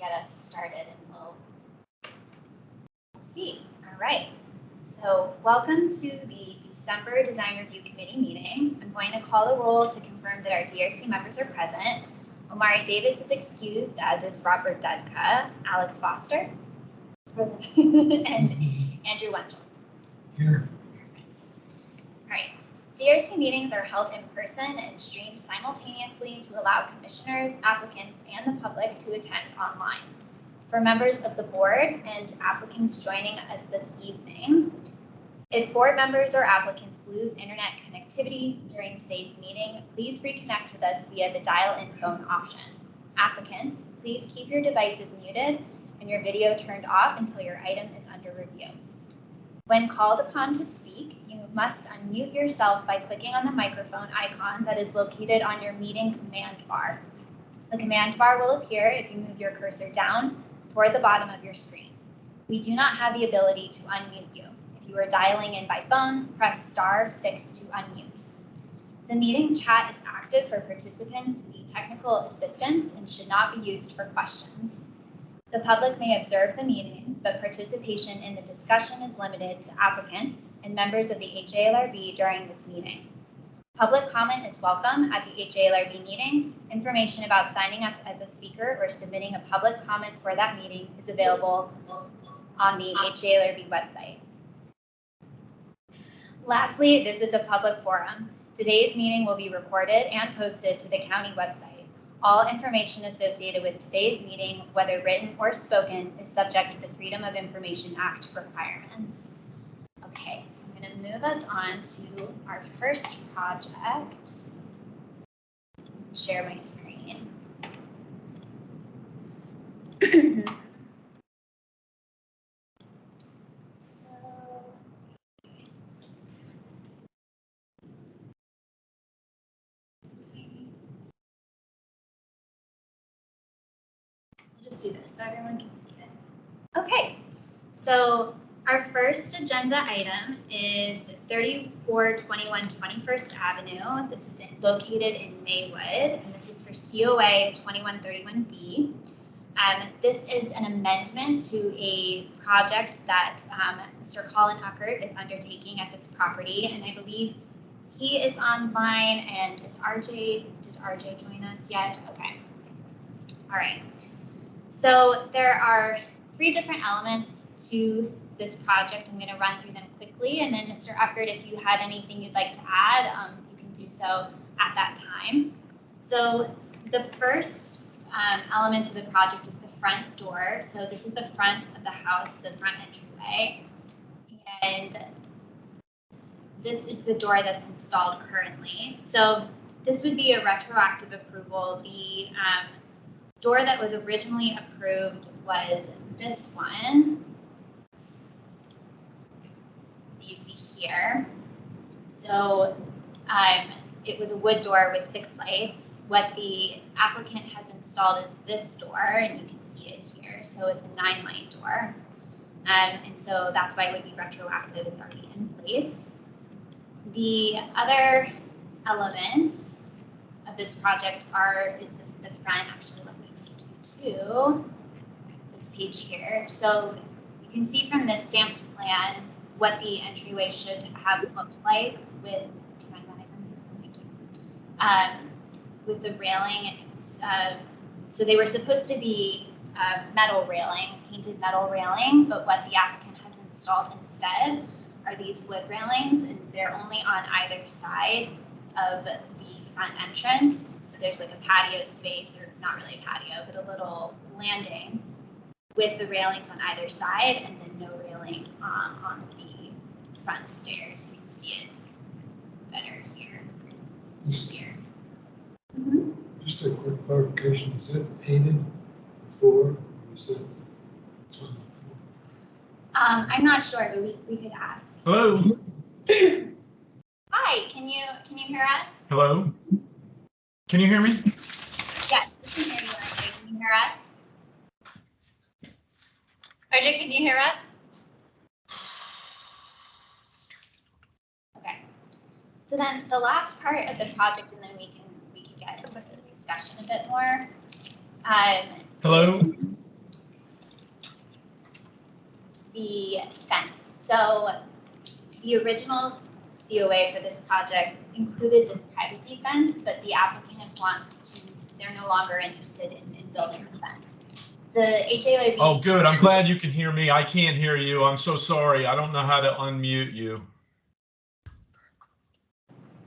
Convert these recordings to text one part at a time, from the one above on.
get us started and we'll see. All right. So welcome to the December Design Review Committee meeting. I'm going to call a roll to confirm that our DRC members are present. Omari Davis is excused, as is Robert Dudka, Alex Foster, and Andrew Wendell. Here. All right. DRC meetings are held in person and streamed simultaneously to allow commissioners, applicants, and the public to attend online. For members of the board and applicants joining us this evening, if board members or applicants lose internet connectivity during today's meeting, please reconnect with us via the dial-in phone option. Applicants, please keep your devices muted and your video turned off until your item is under review. When called upon to speak, you must unmute yourself by clicking on the microphone icon that is located on your meeting command bar. The command bar will appear if you move your cursor down toward the bottom of your screen. We do not have the ability to unmute you. If you are dialing in by phone, press *6 to unmute. The meeting chat is active for participants who need technical assistance and should not be used for questions. The public may observe the meetings, but participation in the discussion is limited to applicants and members of the HALRB during this meeting. Public comment is welcome at the HALRB meeting. Information about signing up as a speaker or submitting a public comment for that meeting is available on the HALRB website. Lastly, this is a public forum. Today's meeting will be recorded and posted to the county website. All information associated with today's meeting, whether written or spoken, is subject to the Freedom of Information Act requirements. Okay, so I'm going to move us on to our first project. Share my screen. Just do this so everyone can see it. Okay, so our first agenda item is 3421 21st Avenue. This is located in Maywood, and this is for COA 2131D. This is an amendment to a project that Mr. Colin Uckert is undertaking at this property, and I believe he is online. And did RJ join us yet? Okay. All right. So there are 3 different elements to this project. I'm going to run through them quickly, and then Mr. Uckert, if you had anything you'd like to add, you can do so at that time. So the first element of the project is the front door. So this is the front of the house, the front entryway, and this is the door that's installed currently. So this would be a retroactive approval. The door that was originally approved was this one. Oops. You see here. So it was a wood door with 6 lights. What the applicant has installed is this door, and you can see it here. So it's a 9-light door. And so that's why it would be retroactive. It's already in place. The other elements of this project is the front. Actually, let me take you to this page here. So you can see from this stamped plan what the entryway should have looked like with, do you mind that I remove? With the railing. So they were supposed to be metal railing, painted metal railing, but what the applicant has installed instead are these wood railings, and they're only on either side of the front entrance. So there's like a patio space, or not really a patio, but a little landing with the railings on either side, and then no railing on the front stairs. You can see it better here. Here. Just a quick clarification, is it painted before, or is it it's on the floor? I'm not sure, but we could ask. Hello. Hi, can you hear us? Hello. Can you hear me? Yes, we can hear you, RJ. Can you hear us? RJ, can you hear us? Okay. So then the last part of the project, and then we can get into the discussion a bit more. Hello. the fence. So the original COA for this project included this privacy fence, but the applicant they're no longer interested in building the fence. The HALRB. Oh, good. I'm glad you can hear me. I can't hear you. I'm so sorry. I don't know how to unmute you.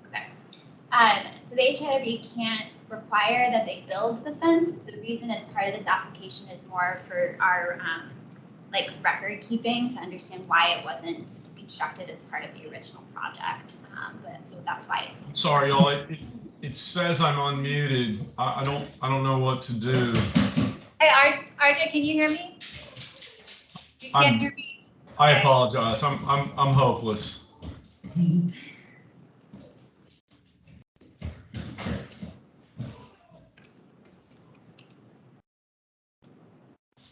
Okay. So the HALRB can't require that they build the fence. The reason it's part of this application is more for our like record keeping to understand why it wasn't constructed as part of the original project. But so that's why it's. Sorry, y'all. It says I'm unmuted. I don't know what to do. Hey, RJ, can you hear me? You can't hear me. I Okay. apologize. I'm hopeless.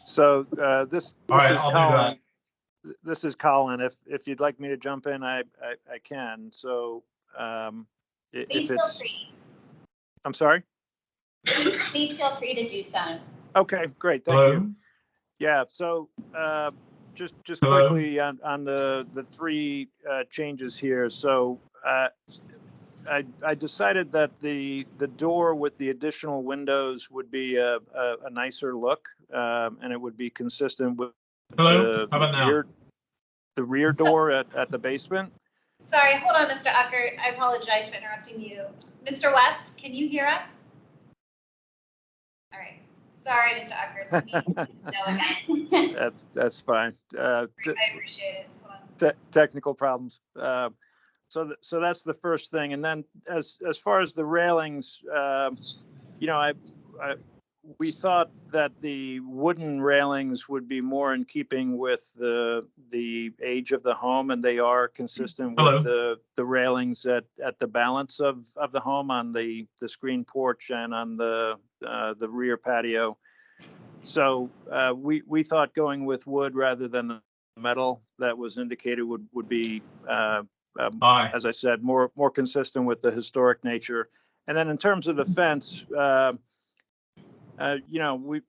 So this All right, is I'll do Colin. that. This is Colin. If you'd like me to jump in, I can. So Please if feel it's, free. I'm sorry. Please feel free to do so. Okay, great. Thank Hello? you. Yeah. So just Hello? quickly on the three changes here. So I decided that the door with the additional windows would be a nicer look, and it would be consistent with Hello? How about now? the rear door at the basement. Sorry, hold on, Mr. Uckert. I apologize for interrupting you. Mr. West, can you hear us? All right. Sorry, Mr. Uckert. Let me know again. That's fine. I appreciate it. Hold on. Technical problems. So that's the first thing, and then as far as the railings, you know, we thought that the wooden railings would be more in keeping with the age of the home, and they are consistent with the railings at the balance of the home on the screen porch and on the rear patio. So we thought going with wood rather than metal that was indicated would be as I said, more consistent with the historic nature. And then in terms of the fence, you know,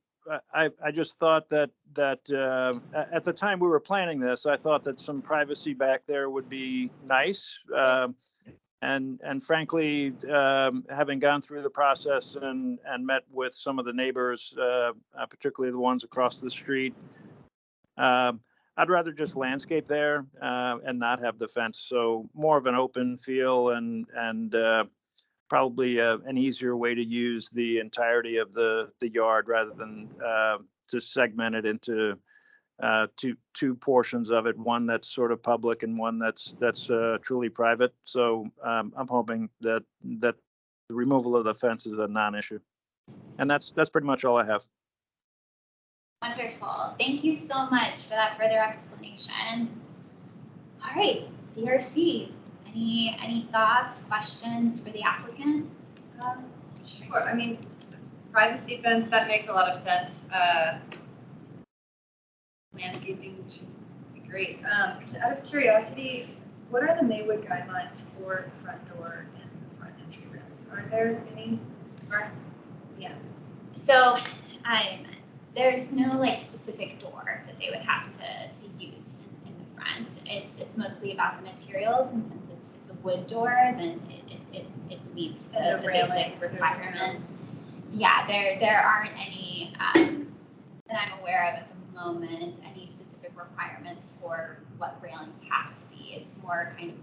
I just thought that at the time we were planning this, I thought that some privacy back there would be nice. And frankly, having gone through the process and met with some of the neighbors, particularly the ones across the street, I'd rather just landscape there and not have the fence. So more of an open feel and probably an easier way to use the entirety of the yard rather than to segment it into two portions of it, one that's sort of public and one that's truly private. So I'm hoping that the removal of the fence is a non-issue. And that's pretty much all I have. Wonderful. Thank you so much for that further explanation. All right, DRC, any thoughts, questions for the applicant? Sure. I mean, privacy fence, that makes a lot of sense. Landscaping should be great. Out of curiosity, what are the Maywood guidelines for the front door and the front entry railings? Are there any? Yeah. So there's no like specific door that they would have to use in the front. It's mostly about the materials, and since it's a wood door, then it meets the basic requirements. Yeah, there aren't any that I'm aware of at the moment, any specific requirements for what railings have to be. It's more kind of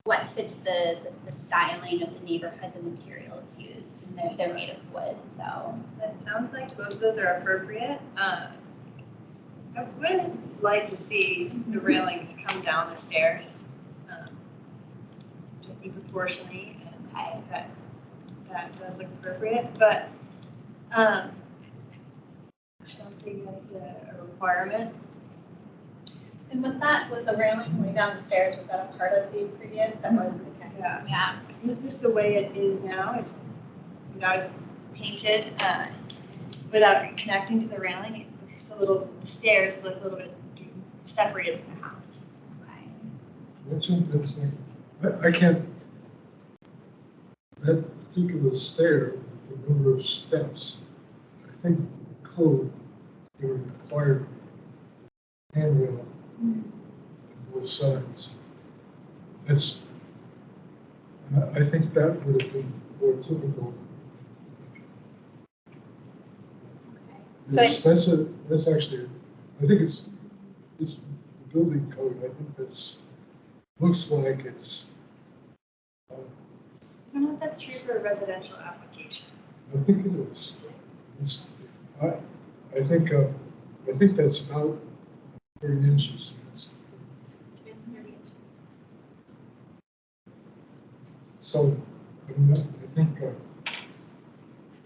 what fits the styling of the neighborhood, the materials used, and they're made of wood. So that sounds like both those are appropriate. I would like to see the railings come down the stairs, which I think proportionally, and that does look appropriate. But I don't think that's a requirement. And was the railing going down the stairs, was that a part of the previous? That was, okay. Yeah. So just the way it is now, without it painted, without it connecting to the railing, it looks the stairs look a little bit separated from the house. okay. What's interesting, I can't, that particular stair with the number of steps, I think code there were required handrail on both sides. That's, I think that would have been more typical. So Yes, that's actually, I think it's the building code. I think that's, looks like it's, I don't know if that's true for a residential application. I think it is. I think that's about 30 inches. So, I think,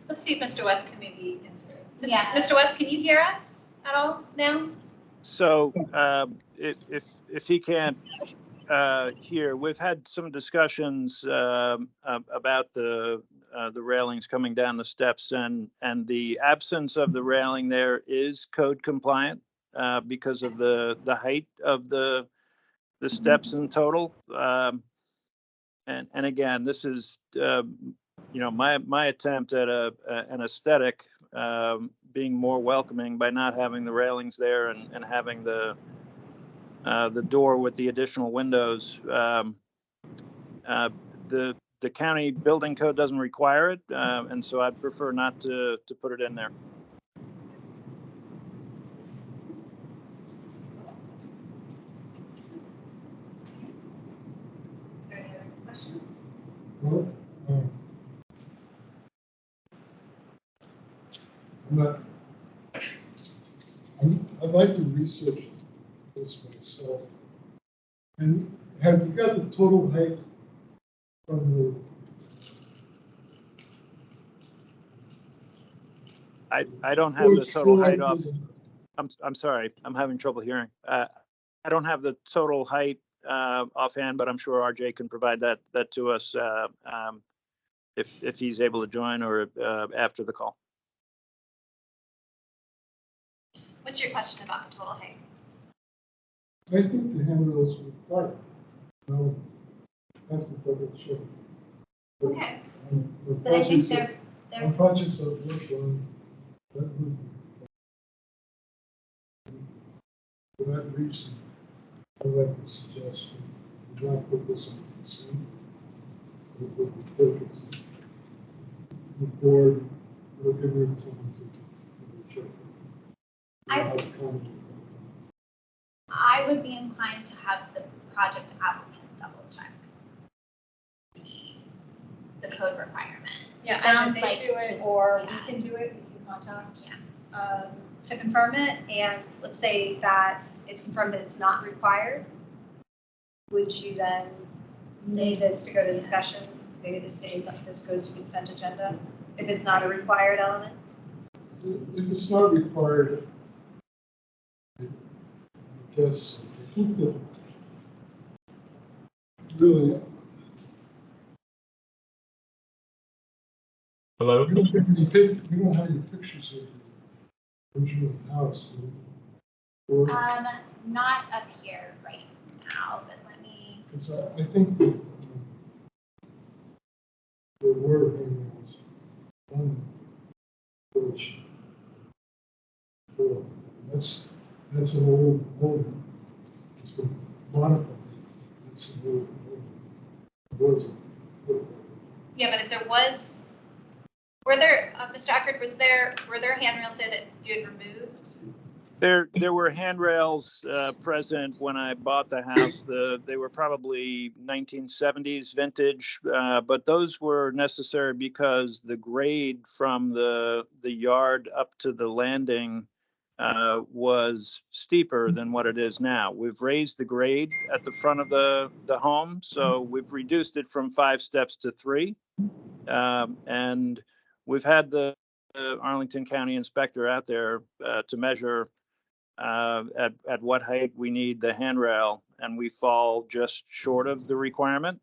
let's see if Mr. West can maybe answer. Yeah. Mr. West, can you hear us at all now? So if he can't hear, we've had some discussions about the railings coming down the steps, and the absence of the railing there is code compliant because of the height of the steps in total. And again, this is my attempt at an aesthetic being more welcoming by not having the railings there and having the door with the additional windows. The county building code doesn't require it, and so I'd prefer not to put it in there. Are there any other questions? well, I'd like to research this myself. And have you got the total height from the? I don't have the total height off. I'm sorry, I'm having trouble hearing. I don't have the total height offhand, but I'm sure RJ can provide that to us if he's able to join or after the call. What's your question about the total height? I think the handrails were required. I'll have to double check. Okay. The But I think projects on projects I've worked on, that would be. For that reason, I'd like to suggest that we not put this on consent. But we take it to the board, we'll give you time to check. I would be inclined to have the project applicant double check the code requirement. Yeah, Sounds either like they do to- it or yeah. we can do it, we can contact to confirm it, and let's say that it's confirmed that it's not required. Would you then say this to go to discussion? Maybe this stays, this goes to consent agenda, if it's not a required element? If it's not required, I guess, I think that really, Hello? we don't have any pictures of the original house. Or, Not up here right now, but let me. because I think that there were handrails on the porch. So that's an old building. It's been modified. It's an old building. It wasn't. Yeah, but if there was, were there, Mr. Ackert, were there handrails there that you had removed? There were handrails present when I bought the house. They were probably 1970s vintage, but those were necessary because the grade from the yard up to the landing was steeper than what it is now. We've raised the grade at the front of the home, so we've reduced it from 5 steps to 3. And we've had the Arlington County inspector out there to measure at what height we need the handrail, and we fall just short of the requirement.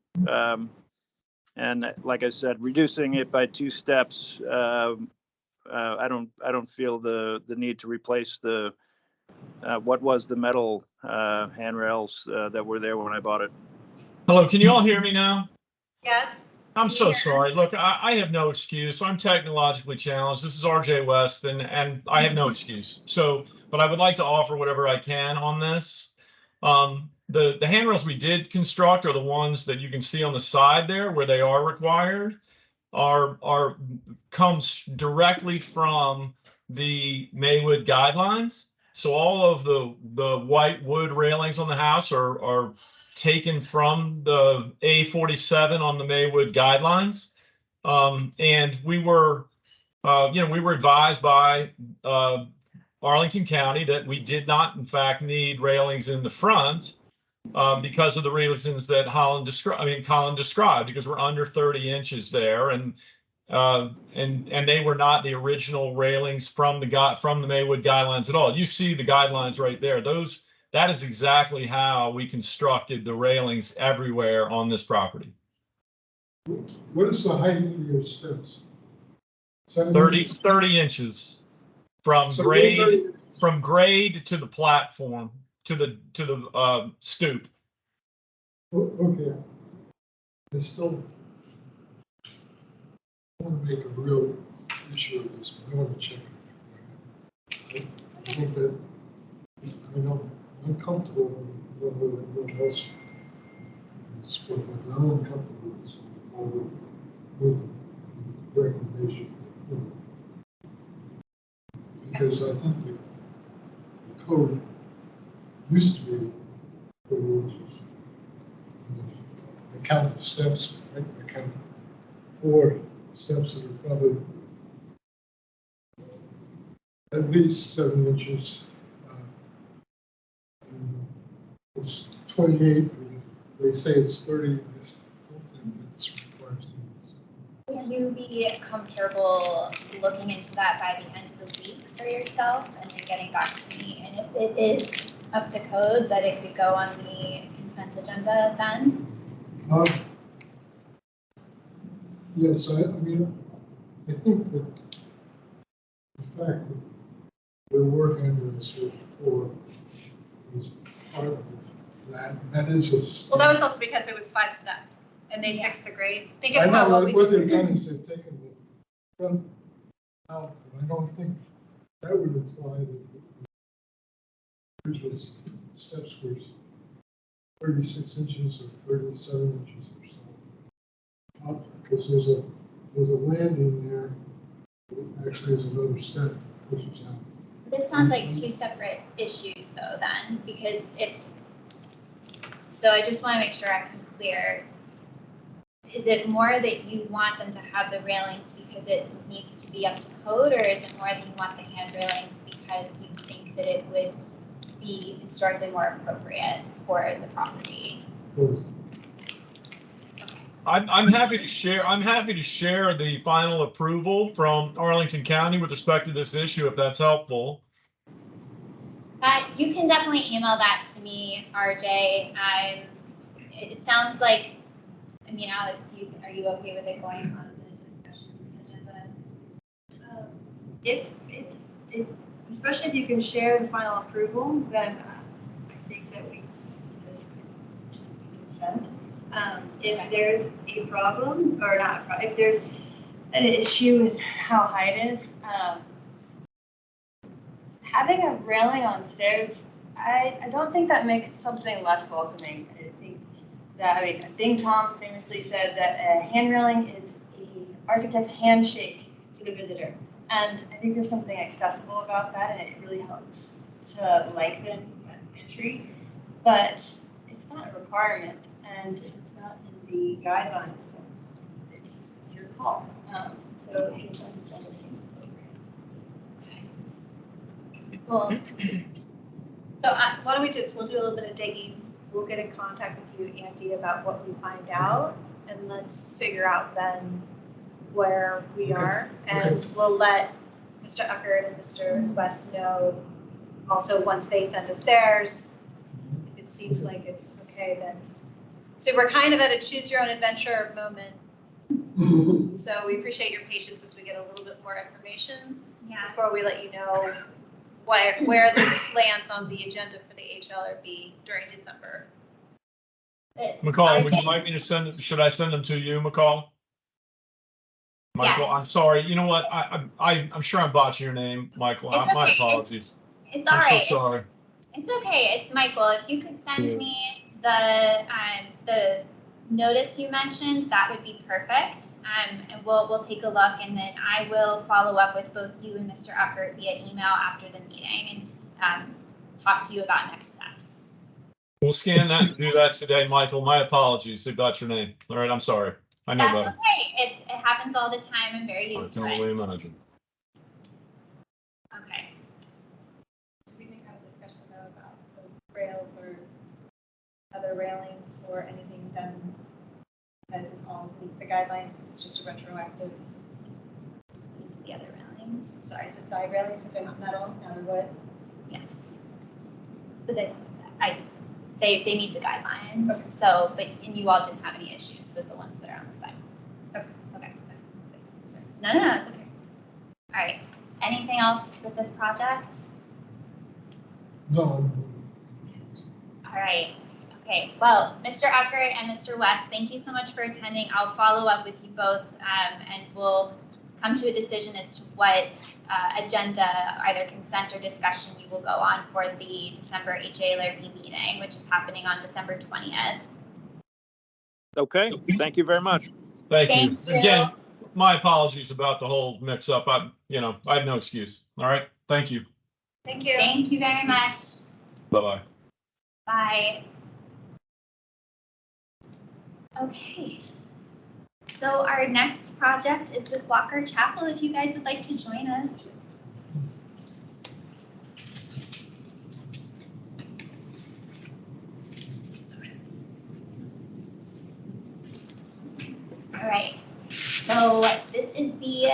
And like I said, reducing it by 2 steps, I don't feel the need to replace the what was the metal handrails that were there when I bought it. Hello, can you all hear me now? Yes? I'm so years. sorry. Look, I have no excuse. I'm technologically challenged. This is RJ West, and I have no excuse. So, but I would like to offer whatever I can on this. The handrails we did construct are the ones that you can see on the side there, where they are required, comes directly from the Maywood guidelines. So all of the white wood railings on the house are taken from the A47 on the Maywood guidelines. And we were advised by Arlington County that we did not, in fact, need railings in the front because of the reasons that Colin described, because we're under 30 inches there, and they were not the original railings from the Maywood guidelines at all. You see the guidelines right there. That is exactly how we constructed the railings everywhere on this property. What is the height of your steps? 30 inches from So grade to the platform to the stoop. Okay. I still want to make a real issue of this, but I want to check it. I think that I'm comfortable when no else is, but I'm uncomfortable with the recommendation. Because I think the code used to be 30 inches. I count the steps, I count 4 steps that are probably at least 7 inches. And it's 28, they say it's 30, I still think that's required students. Would you be comfortable looking into that by the end of the week for yourself and then getting back to me? And if it is up to code, that it could go on the consent agenda then? Yes, I think that the fact that there were handrails here before is part of that. That is a. Well, that was also because it was 5 steps and they fixed the grade. Think I about know what we what did. they've done is they've taken the front out, but I don't think that would imply that the original steps were 36 inches or 37 inches or so. Because there's a landing there. Actually, there's another step that pushes out. This sounds like 2 separate issues though then, because so I just want to make sure I'm clear. Is it more that you want them to have the railings because it needs to be up to code, or is it more that you want the hand railings because you think that it would be historically more appropriate for the property? Both. I'm happy to share. I'm happy to share the final approval from Arlington County with respect to this issue, if that's helpful. You can definitely email that to me, RJ. It sounds like, Alex, are you okay with it going on the discussion agenda? Especially if you can share the final approval, then I think that this could just be consent. If there's a problem, or not a problem, if there's an issue with how high it is, having a railing on stairs, I don't think that makes something less welcoming. I think that, I think Tom famously said that a hand railing is an architect's handshake to the visitor. And I think there's something accessible about that, and it really helps to lengthen that entry. But it's not a requirement, and it's not in the guidelines. So it's your call. So consent agenda seems appropriate. Cool. So why don't we'll do a little bit of digging. We'll get in contact with you, Andy, about what we find out, and let's figure out then where we are. And we'll let Mr. Uckert and Mr. West know also once they send us theirs. If it seems like it's okay, then. So we're kind of at a choose your own adventure moment. So we appreciate your patience as we get a little bit more information before we let you know where this lands on the agenda for the HLRB during December. McCall, would you like me to should I send them to you, McCall? Michael, Yes. I'm sorry. You know what? I'm sure I'm botching your name, Michael. It's My okay. apologies. It's all I'm right. so sorry. It's okay. It's Michael. If you could send Yeah. me the notice you mentioned, that would be perfect. And we'll take a look, and then I will follow up with both you and Mr. Uckert via email after the meeting and talk to you about next steps. We'll scan that and do that today, Michael. My apologies about your name. All right, I'm sorry. I know That's better. okay. It happens all the time. I'm very I used can to only it. imagine. Okay. Do we need to have a discussion though about the rails or other railings or anything done as it all meets the guidelines? It's just a retroactive, The other railings. sorry, the side railings, because they're not metal, now they're wood. Yes. But they meet the guidelines. Okay. So, and you all didn't have any issues with the ones that are on the side. Okay. No, it's okay. All right. Anything else with this project? No. All right. Okay. Well, Mr. Uckert and Mr. West, thank you so much for attending. I'll follow up with you both, and we'll come to a decision as to what agenda, either consent or discussion, you will go on for the December HALRB meeting, which is happening on December 20th. Okay, thank you very much. Thank Thank you. you. Again, my apologies about the whole mix up. I have no excuse. All right. Thank you. Thank you. Thank you very much. Bye-bye. Bye. Okay. So our next project is with Walker Chapel, if you guys would like to join us. All right. So this is the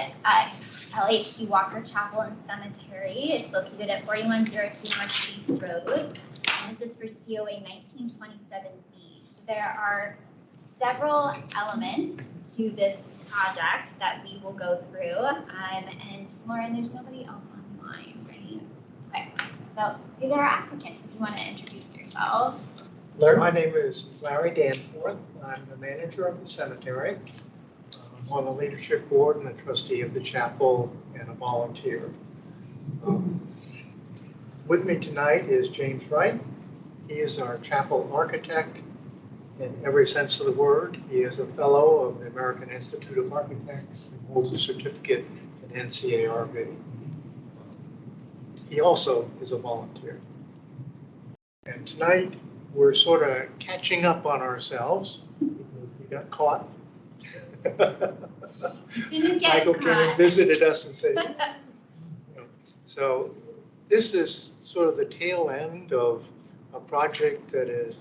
LHD Walker Chapel and Cemetery. It's located at 4102 North Leaf Road. And this is for COA 1927B. So there are several elements to this project that we will go through. And Lauren, there's nobody else online, right? Okay. So these are our applicants. If you want to introduce yourselves. My name is Larry Danforth. I'm the manager of the cemetery. I'm on the leadership board and a trustee of the chapel and a volunteer. With me tonight is James Wright. He is our chapel architect in every sense of the word. He is a fellow of the American Institute of Architects and holds a certificate in NCARB. He also is a volunteer. And tonight, we're sort of catching up on ourselves because we got caught. Didn't get Michael came and caught. visited us and said, you know, so this is sort of the tail end of a project that is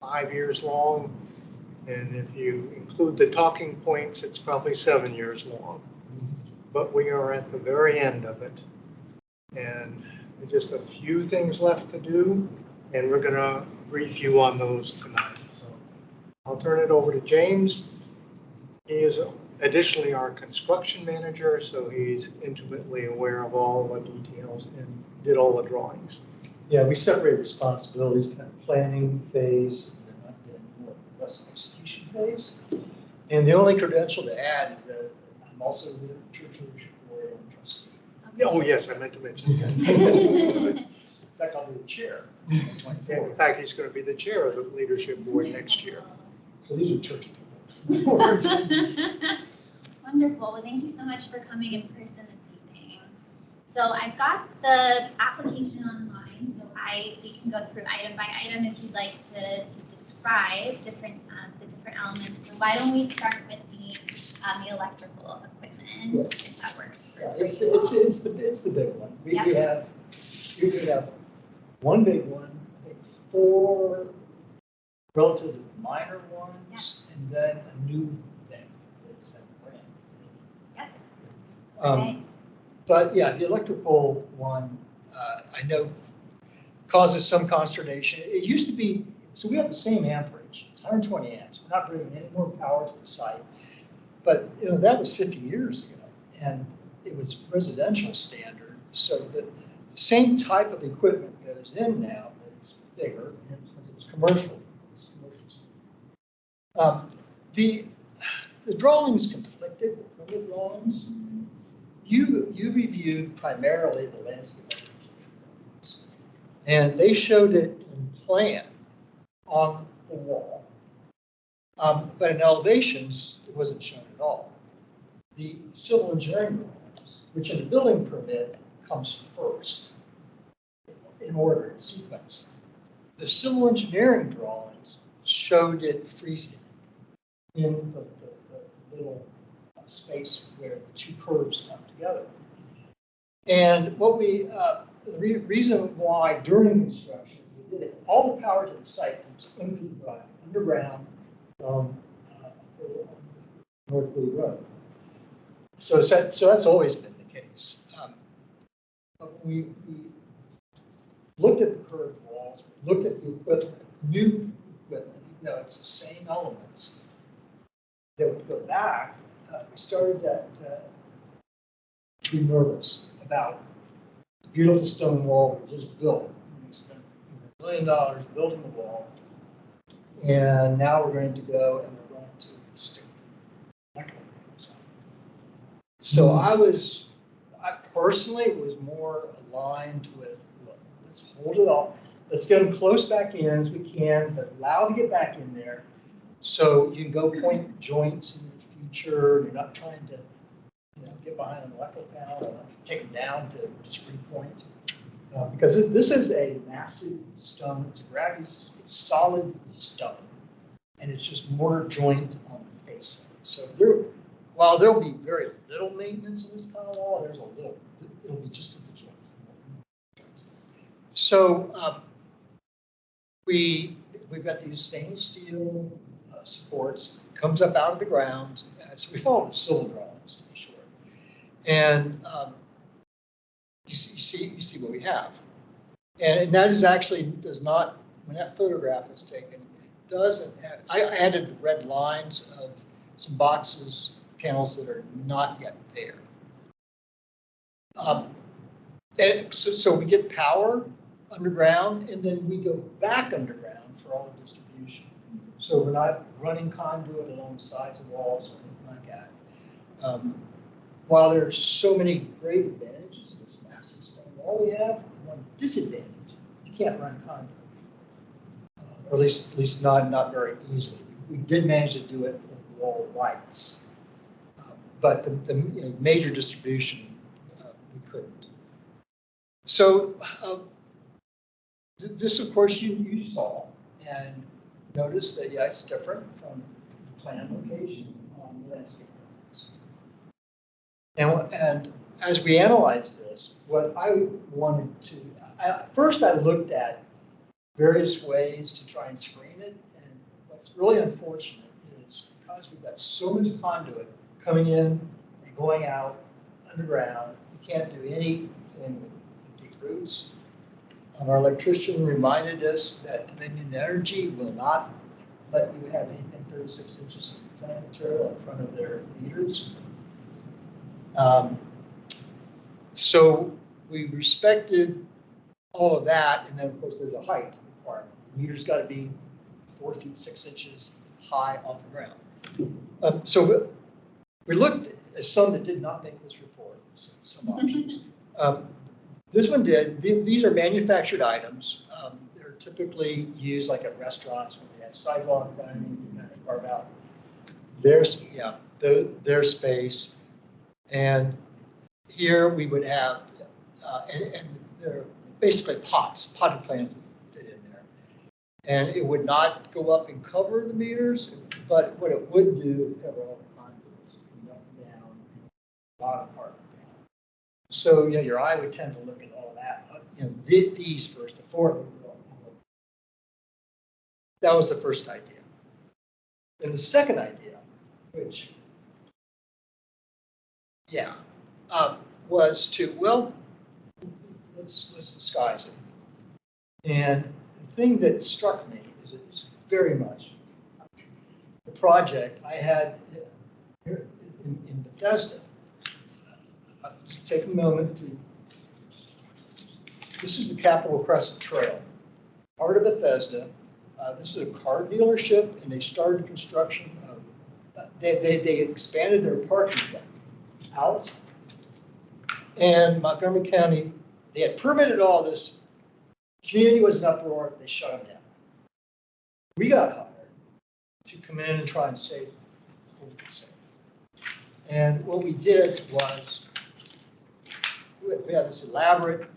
5 years long. And if you include the talking points, it's probably 7 years long. But we are at the very end of it. And there's just a few things left to do. And we're going to brief you on those tonight. So I'll turn it over to James. He is additionally our construction manager, so he's intimately aware of all the details and did all the drawings. Yeah, we separate responsibilities, kind of planning phase, and then more or less execution phase. And the only credential to add is that I'm also the church leadership board and trustee. Oh, yes, I meant to mention that. In fact, I'll be the chair. In fact, he's going to be the chair of the leadership board next year. So these are church people. Wonderful. Well, thank you so much for coming in person this evening. So I've got the application online, so we can go through item by item if you'd like to describe the different elements. So why don't we start with the electrical equipment, Yes. if that works for Yeah, you. it's the big one. We Yeah. have one big one, I think 4 relatively minor ones, and then a new thing. That's brand new. Yep. Um, Okay. But yeah, the electrical one, I know causes some consternation. It used to be, so we have the same amperage, it's 120 amps. We're not bringing any more power to the site. But that was 50 years ago, and it was residential standard. So the same type of equipment goes in now, but it's bigger and it's commercial. The drawings conflicted. The of the drawings. You reviewed primarily the landscape. And they showed it in plan on the wall. But in elevations, it wasn't shown at all. The civil engineering drawings, which in the building permit comes first in order, in sequence. The civil engineering drawings showed it freestanding in the little space where the two curves come together. And what we, the reason why during construction we did it, all the power to the site comes underground from North Lee Road. So that's always been the case. But we looked at the curved walls, looked at the equipment, new equipment, even though it's the same elements that would go back. We started to be nervous about the beautiful stone wall we just built. We spent $1 million building the wall, and now we're going to go and we're going to stick mechanisms on it. So I personally was more aligned with, look, let's hold it off. Let's get them close back in as we can, but allow them to get back in there. So you can go point joints in the future. You're not trying to get behind an electrical panel and take them down to just repoint. Because this is a massive stone. It's a gravity system. It's solid stone. And it's just mortar joint on the face. So while there'll be very little maintenance in this kind of wall, there's a little, it'll be just at the joints. So we've got these stainless steel supports, comes up out of the ground. So we follow the civil drawings, to be short. And you see what we have. And that is actually does not, when that photograph is taken, it doesn't have, I added the red lines of some boxes, panels that are not yet there. And so we get power underground, and then we go back underground for all the distribution. So we're not running conduit along the sides of walls or anything like that. While there's so many great advantages of this massive stone wall we have, one disadvantage, you can't run conduit. Or at least not very easily. We did manage to do it for wall lights. But the major distribution, we couldn't. So this, of course, you saw and notice that, yeah, it's different from the planned location on the landscape. And as we analyze this, what I wanted to, first I looked at various ways to try and screen it. And what's really unfortunate is because we've got so much conduit coming in and going out underground, we can't do anything with deep roots. Our electrician reminded us that Dominion Energy will not let you have anything 36 inches of plant material in front of their meters. So we respected all of that, and then of course there's a height requirement. The meter's got to be 4 feet 6 inches high off the ground. So we looked at some that did not make this report, some options. This one did. These are manufactured items. They're typically used like at restaurants when they have sidewalk dining, you kind of carve out their space. And here we would have, and they're basically potted plants that fit in there. And it would not go up and cover the meters, but what it would do is cover all the conduits, up and down, bottom part. So, your eye would tend to look at all that. These first, before. That was the first idea. And the second idea, which, was to, well, let's disguise it. And the thing that struck me is it's very much the project I had here in Bethesda. Just take a moment to, this is the Capitol Crescent Trail, part of Bethesda. This is a car dealership, and they started construction of, they expanded their parking deck out. And Montgomery County, they had permitted all this. Community was in uproar, they shut them down. We got hired to come in and try and save what we could save. And what we did was, we had this elaborate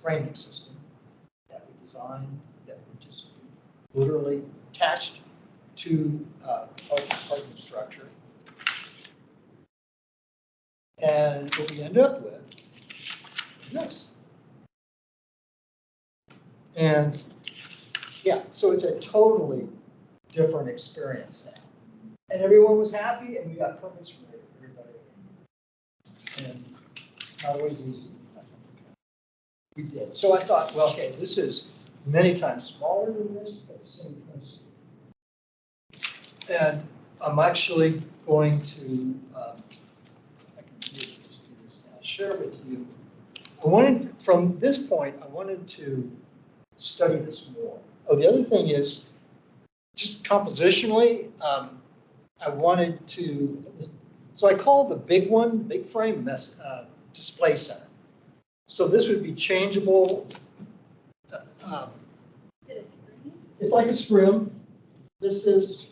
framing system that we designed that would just be literally attached to parking structure. And what we end up with is this. And yeah, so it's a totally different experience now. And everyone was happy, and we got permits from everybody. And not always easy. We did. So I thought, well, okay, this is many times smaller than this, but the same principle. And I'm actually going to, I can just do this now, share with you. I wanted, from this point, I wanted to study this more. Oh, the other thing is, just compositionally, I wanted to, so I call the big one, big frame display center. So this would be changeable. It's like a screw. This is,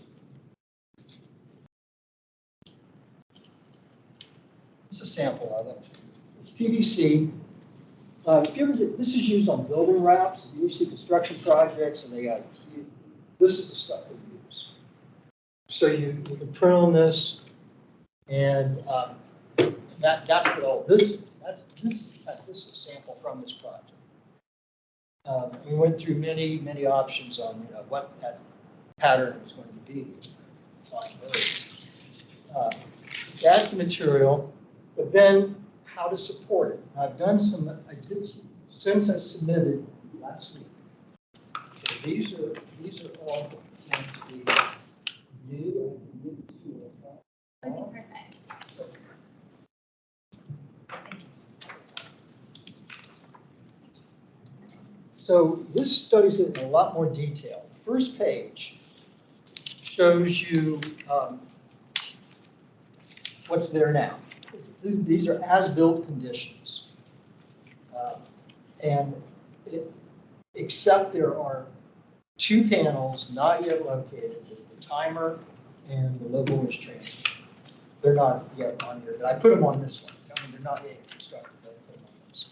it's a sample of it. It's PVC. If you ever this is used on building wraps. You see construction projects, and they got, this is the stuff they use. So you can print on this, and that's what all this is. This is a sample from this project. We went through many options on what that pattern was going to be. Flying birds. That's the material, but then how to support it. I've done some. I did some, since I submitted last week. Okay, these are all going to be new. Perfect. So this studies it in a lot more detail. The first page shows you what's there now. These are as-built conditions. Except there are 2 panels not yet located, the timer and the low voltage transfer. They're not yet on here, but I put them on this one. I mean, they're not yet constructed, but I put them on this.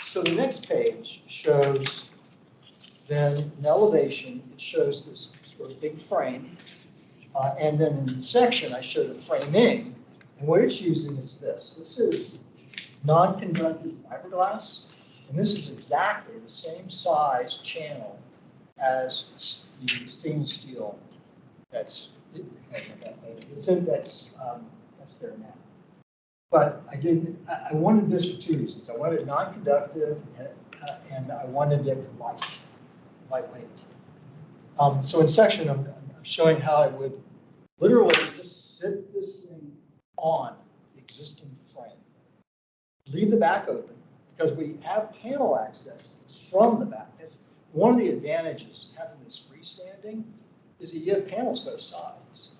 So the next page shows then an elevation. It shows this sort of big frame. And then in the section, I show the framing. And what it's using is this. This is non-conductive fiberglass. And this is exactly the same size channel as the stainless steel that's there now. But I wanted this for 2 reasons. I wanted it non-conductive and I wanted it lightweight. So in section, I'm showing how I would literally just sit this thing on the existing frame. Leave the back open because we have panel access from the back. That's one of the advantages of having this freestanding is that you have panels both sides.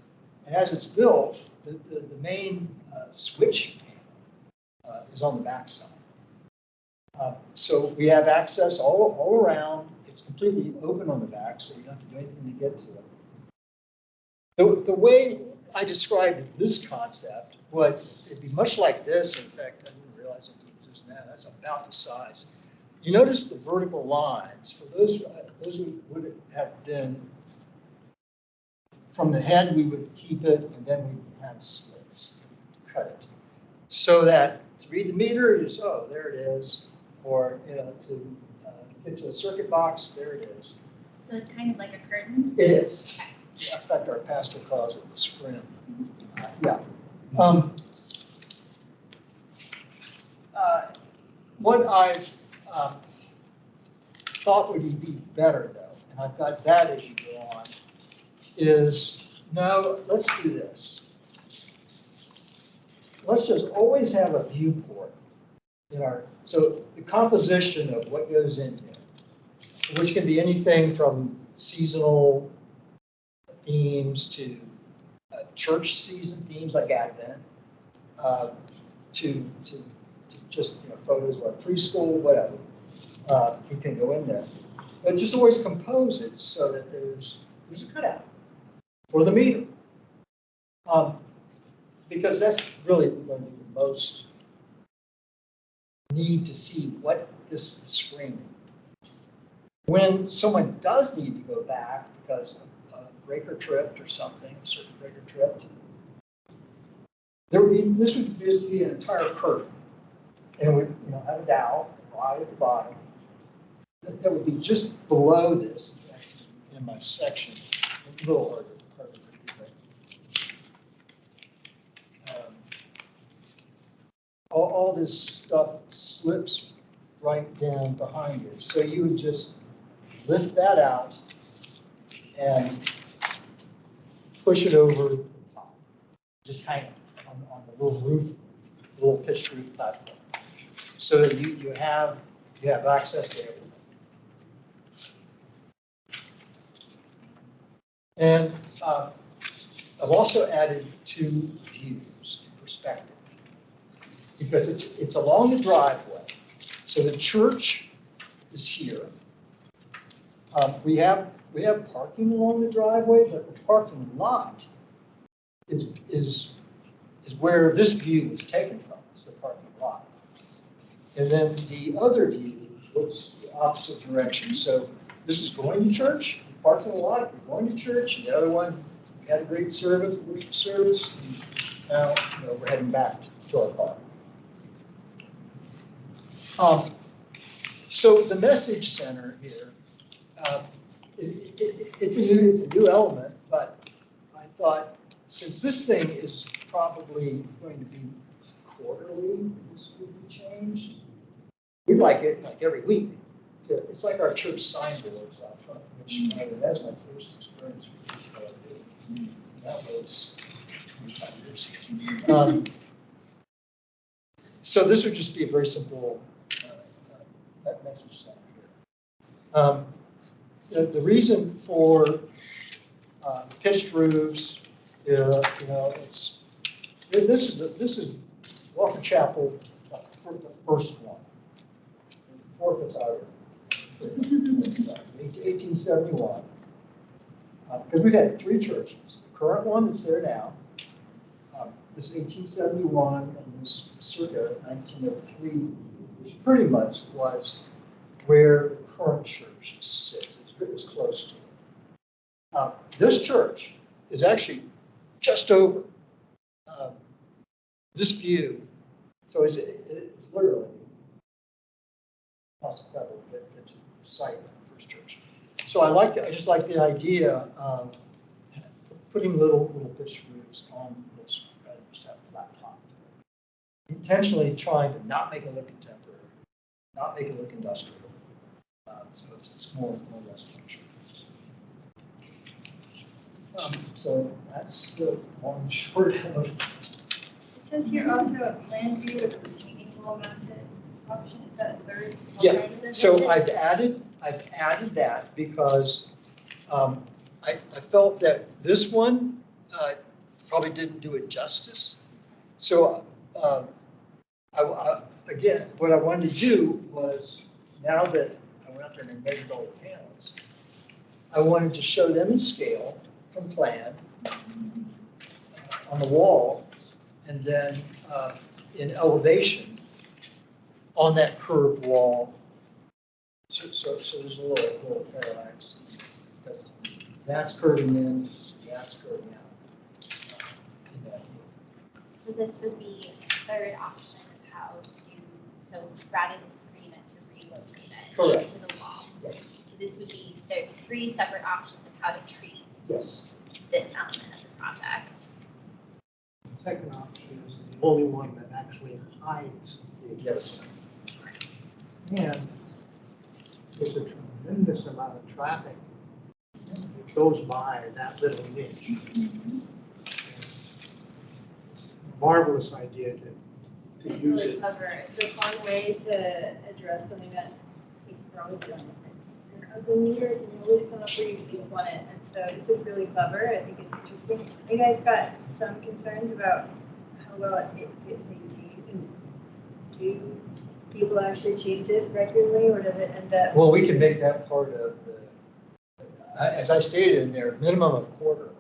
And as it's built, the main switch panel is on the back side. So we have access all around. It's completely open on the back, so you don't have to do anything to get to it. The way I described this concept it'd be much like this. In fact, I didn't realize it just now. That's about the size. You notice the vertical lines. For those who would have been from the head, we would keep it, and then we would have slits to cut it. So that to read the meter is, oh, there it is. Or to get to a circuit box, there it is. So it's kind of like a curtain? It is. Okay. In fact, our pastor calls it the scrim. Yeah. What I've thought would be better, though, and I've got that as you go on, is no, let's do this. Let's just always have a viewport in our, so the composition of what goes in here, which can be anything from seasonal themes to church season themes like Advent, to just, photos of our preschool, whatever. You can go in there. But just always compose it so that there's a cutout for the meter. Because that's really going to be the most need to see what this is screaming. When someone does need to go back because a breaker tripped or something, a circuit breaker tripped, this would be an entire curtain. And it would have a dowel right at the bottom. That would be just below this, actually, in my section. A little harder to read. All this stuff slips right down behind you. So you would just lift that out and push it over the top. Just hang it on the little roof, the little pitched roof platform. So that you have access to everything. And I've also added 2 views in perspective because it's along the driveway. So the church is here. We have parking along the driveway, but the parking lot is where this view is taken from. It's the parking lot. And then the other view looks the opposite direction. So this is going to church, the parking lot, we're going to church, and the other one, we had a great service, worship service, and now we're heading back to our car. So the message center here, it's a new element, but I thought since this thing is probably going to be quarterly, this would be changed. We'd like it like every week. It's like our church signboards out front, which that's my first experience with HALRB. That was 25 years ago. So this would just be a very simple message center here. The reason for pitched roofs, this is Walker Chapel, the first one, fourth photography, 1871. Because we've had 3 churches. The current one that's there now, this 1871, and this circa 1903, which pretty much was where the current church sits. It was close to it. This church is actually just over this view. So it's literally possible to get to the site of the first church. So I just like the idea of putting little pitched roofs on this rather than just have a flat top. Intentionally trying to not make it look contemporary, not make it look industrial. So it's more residential. So that's the long short of it. It says here also a plan view of the retaining wall mounted option. Is that a third? Yeah. alternative? So I've added that because I felt that this one probably didn't do it justice. So again, what I wanted to do was, now that I went out there and measured all the panels, I wanted to show them in scale from plan on the wall, and then in elevation on that curved wall. So there's a little parallax, because that's curving in, that's curving out. In that view. So this would be a third option of how to, rather than screen it, to relocate it Correct. into the wall. Yes. So this would be, there are 3 separate options of how to treat Yes. this element of the project. The second option is the only one that actually hides the. Yes. And there's a tremendous amount of traffic that goes by that little niche. Marvelous idea to use Really it. clever. It's a fun way to address something that we're always dealing with. The meter can always come up where you just want it. And so this is really clever. I think it's interesting. I think I've got some concerns about how how well it gets maintained? And do people actually change it regularly, or does it end up? Well, we can make that part of the, as I stated in there, minimum of quarter.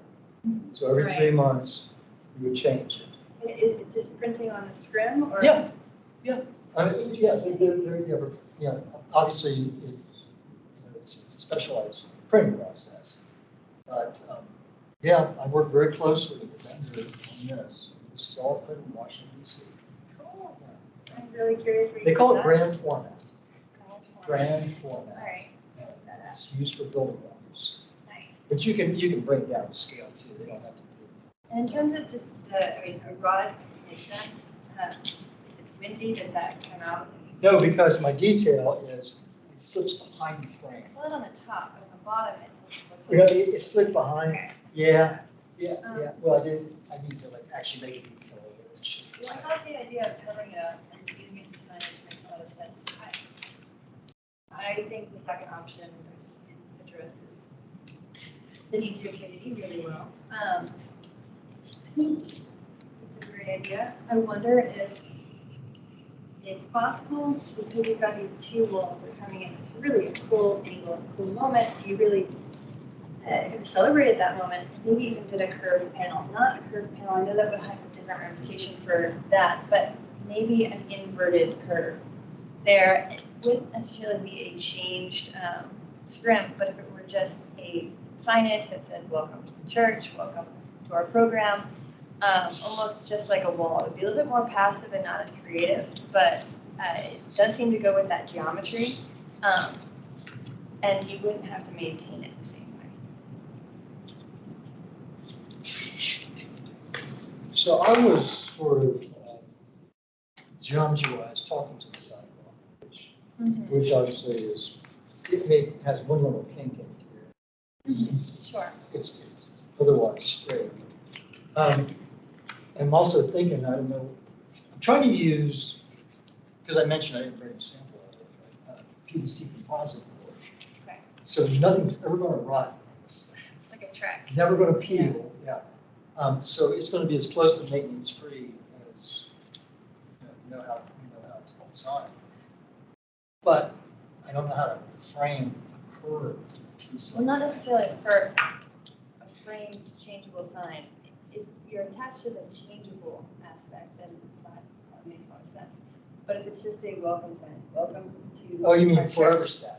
So every 3 Right. months, you would change it. And is it just printing on the scrim, or? Yeah, yeah. Yeah, obviously, it's a specialized printing process. But, yeah, I work very closely with the vendor on this. This is all printed in Washington, DC. Cool. I'm really curious. where you They call got it grand format. that. Grand format. All right, And it's used for building blocks. nice. But you can break down the scale too. They don't have to do it. And in terms of just a rod makes sense. Just if it's windy, does that come out? No, because my detail is, it slips behind the frame. I saw it on the top, but on the bottom, it doesn't look You know, like. it slipped behind. Okay. Yeah. Well, I need to like actually make it detail. Well, I thought the idea of covering it up and using it for signage makes a lot of sense. I think the second option just addresses the needs of your community really well. I think it's a great idea. I wonder if it's possible, because you've got these two walls that are coming in, it's really a cool angle, it's a cool moment. You really celebrated that moment, maybe even did a curved panel. Not a curved panel, I know that would have a different ramification for that, but maybe an inverted curve there. It wouldn't necessarily be a changed scrim, but if it were just a signage that said, welcome to the church, welcome to our program, almost just like a wall. It would be a little bit more passive and not as creative, but it does seem to go with that geometry. And you wouldn't have to maintain it the same way. So I was sort of geometry-wise talking to the sidewalk, which obviously is, has one little kink in here. Sure. It's otherwise straight. I'm also thinking, I don't know, I'm trying to use, because I mentioned I didn't bring a sample of it, PVC composite board. Okay. So nothing's ever going to rot on this thing. Like a track. Never going to peel, yeah. So it's going to be as close to maintenance-free as you know how it holds on. But I don't know how to frame a curved piece. Well, like not that. necessarily for a framed changeable sign. If you're attached to the changeable aspect, then that makes a lot of sense. But if it's just a welcome sign, welcome to. Oh, you mean our forever church. static?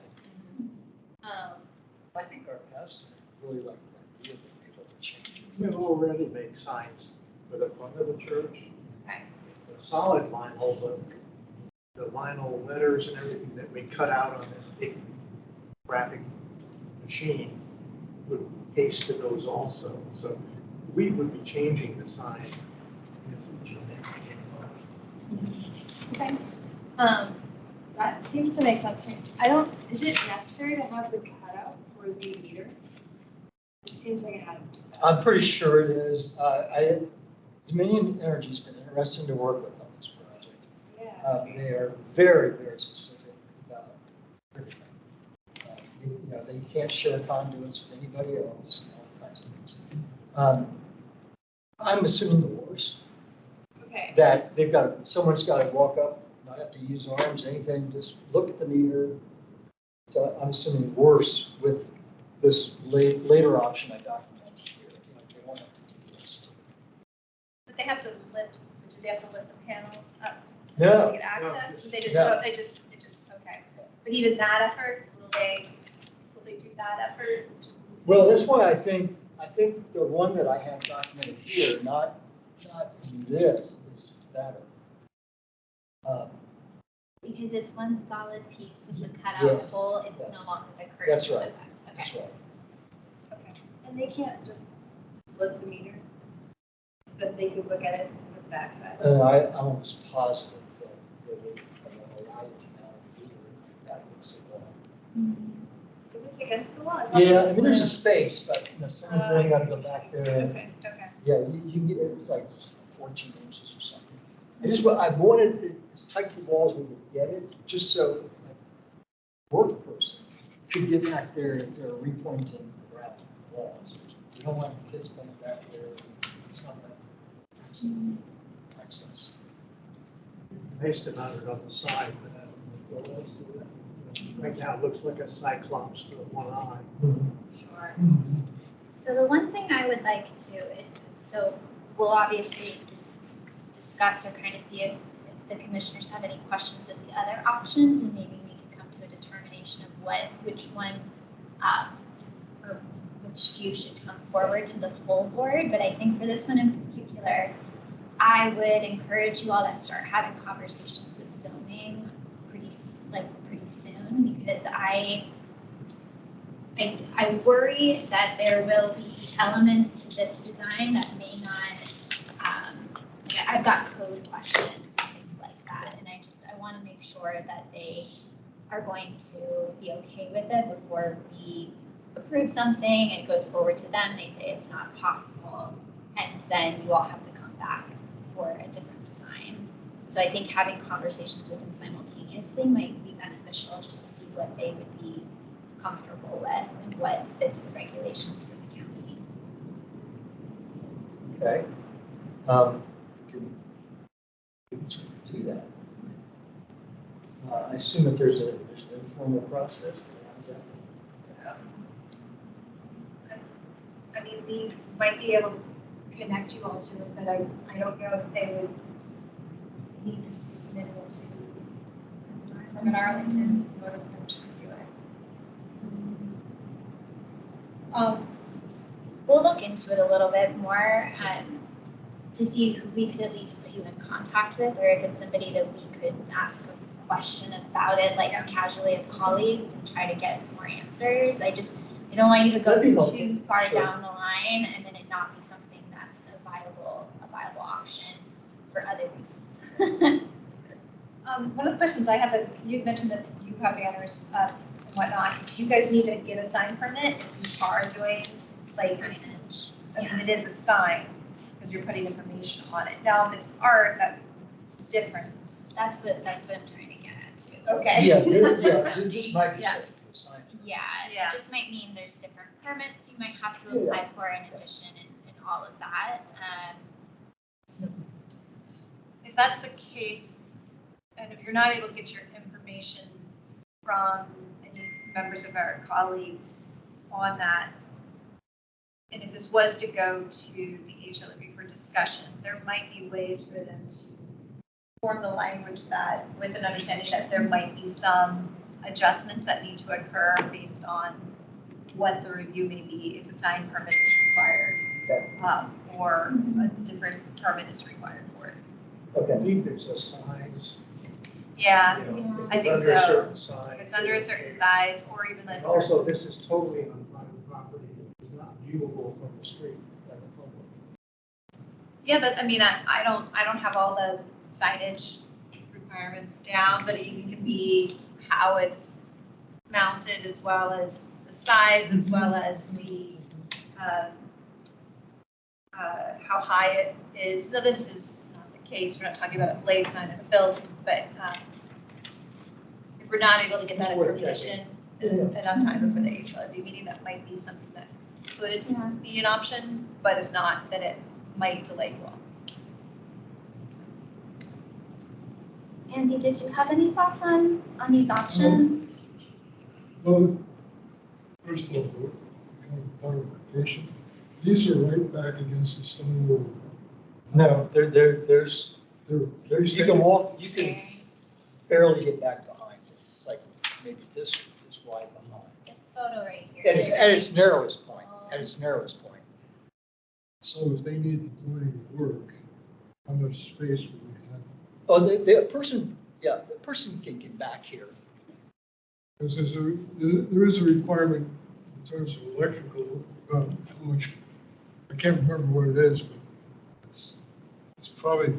I think our pastor really liked the idea of being able to change. We already make signs for the front of the church. Okay. The solid vinyl, but the vinyl letters and everything that we cut out on this big graphic machine would paste to those also. So we would be changing the sign. Okay. That seems to make sense. Is it necessary to have the cutout for the meter? It seems like it had. I'm pretty sure it is. Dominion Energy's been interesting to work with on this project. Yeah. They are very, very specific about everything. They can't share conduits with anybody else, and all kinds of things. I'm assuming the worst, Okay. that someone's got to walk up, not have to use arms, anything, just look at the meter. So I'm assuming worse with this later option I documented here. They won't have to do this. But they have to lift, do they have to lift the panels up? No. To get access? No. They just, No. it just, okay. But even that effort, will they do that effort? Well, that's why I think the one that I have documented here, not in this, is better. Because it's one solid piece with the cutout Yes, hole, it's yes. no longer the curved That's right. effect. That's Okay. right. Okay. And they can't just flip the meter? So that they could look at it from the backside? And I'm almost positive that they would allow you to mount a meter that looks so well. Is this against the wall? Yeah, I mean, there's a space, but someone's really got to go back there. Okay. Yeah, you can get, it's like 14 inches or something. I wanted it as tight to the wall as we would get it, just so a work person could get back there if they're repointing the ground walls. You don't want kids going back there. It's not that. access. Nice to mount it on the side, but right now it looks like a cyclops with one eye. Sure. So the one thing I would like to, so we'll obviously discuss or kind of see if the commissioners have any questions with the other options, and maybe we can come to a determination of which one, or which few should come forward to the full board. But I think for this one in particular, I would encourage you all to start having conversations with zoning pretty soon, because I worry that there will be elements to this design that may not, I've got code questions and things like that, and I want to make sure that they are going to be okay with it before we approve something, it goes forward to them, they say it's not possible, and then you all have to come back for a different design. So I think having conversations with them simultaneously might be beneficial, just to see what they would be comfortable with and what fits the regulations for the county. Okay. We can sort of do that. I assume that there's an informal process that allows that to happen. I mean, we might be able to connect you all to it, but I don't know if they would need this to be submitted to Arlington in order for them to review it. We'll look into it a little bit more to see who we could at least put you in contact with, or if it's somebody that we could ask a question about it, like casually as colleagues, and try to get some more answers. I don't want you to go too far down the line and then it not be something that's a viable option for other reasons. One of the questions I have, that you'd mentioned that you have banners and whatnot, do you guys need to get a sign permit if you are doing like Signage. I mean, it is a sign because you're putting information on it. Now, if it's art, that's different. That's what I'm trying to get at too. Okay. Yeah, this might be Yes. something to sign. Yeah, Yeah. it just might mean there's different permits you might have to apply for in addition, and all of that. So If that's the case, and if you're not able to get your information from any members of our colleagues on that, and if this was to go to the HLRB for discussion, there might be ways for them to form the language that, with an understanding that there might be some adjustments that need to occur based on what the review may be, if a sign permit is required, or a different permit is required for it. I Okay. believe there's a size. Yeah, you know, Yeah. I if think it's under a so. certain size. if it's under a certain size, or even And a also, certain, this is totally on private property. It's not viewable from the street by the public. yeah, but I mean, I don't have all the signage requirements down, but it can be how it's mounted, as well as the size, as well as the, how high it is. No, this is not the case. We're not talking about a blade sign in a building, but if we're not able to get that It's worth information in enough time before the HLRB meeting, that might be something that could Yeah. be an option, but if not, then it might delay you all. Andy, did you have any thoughts on these options? Well, first of all, kind of clarification, these are right back against the stone wall. No, there's, They're you can walk, you can barely get back behind it. It's like maybe this wide behind. This photo right here. At its narrowest point, at its narrowest point. So if they need to do any work, how much space would we have? Oh, the person can get back here. Because there is a requirement in terms of electrical, how much, I can't remember what it is, but it's probably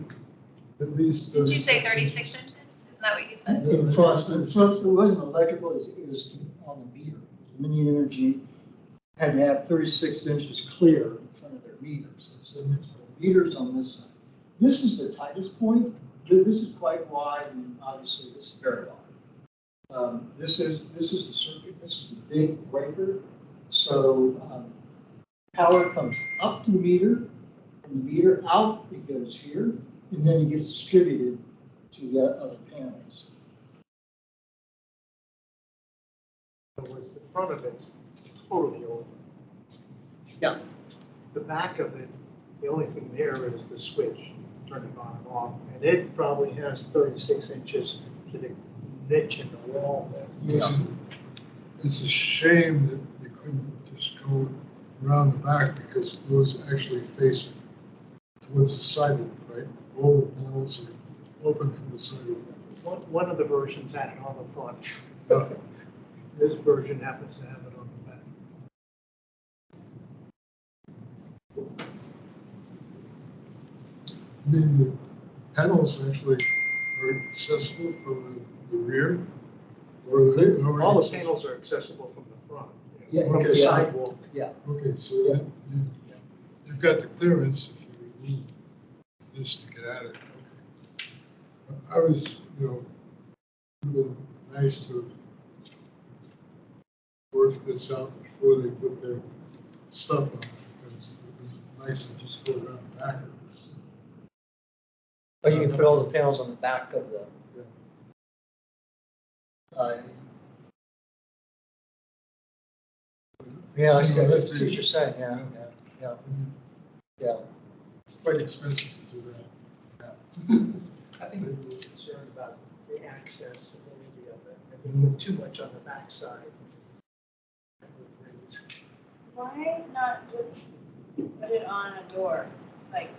at least. Did you say 36 inches? Isn't that what you said? The frost is- So it wasn't electrical, it was on the meter. Dominion Energy had to have 36 inches clear in front of their meters. So meters on this side. This is the tightest point. This is quite wide, and obviously this is very wide. This is the circuit. This is the big breaker. So power comes up to the meter. From the meter out, it goes here and then it gets distributed to the other panels. In other words, the front of it's totally open. Yeah. The back of it, the only thing there is the switch, turn it on and off, and it probably has 36 inches to the niche in the wall there. Listen, it's a shame that you couldn't just go around the back because those actually face towards the sidewalk, right? All the panels are open from the sidewalk. One of the versions had it on the front. Yeah. This version happens to have it on the back. I mean, the panels actually are accessible from the rear, or the. All the panels are accessible from the front, Yeah, from the okay. sidewalk. Okay, so you've got the clearance if you remove this to get at it. Okay. I was, it would have been nice to work this out before they put their stuff on, because it was nice to just go around the back of this. But you can put all the panels on the back of the. Yeah, I see what you're saying, yeah. It's quite expensive to do that. I think we were concerned about the accessibility of it. If we put too much on the backside, that would raise. Why not just put it on a door? Like,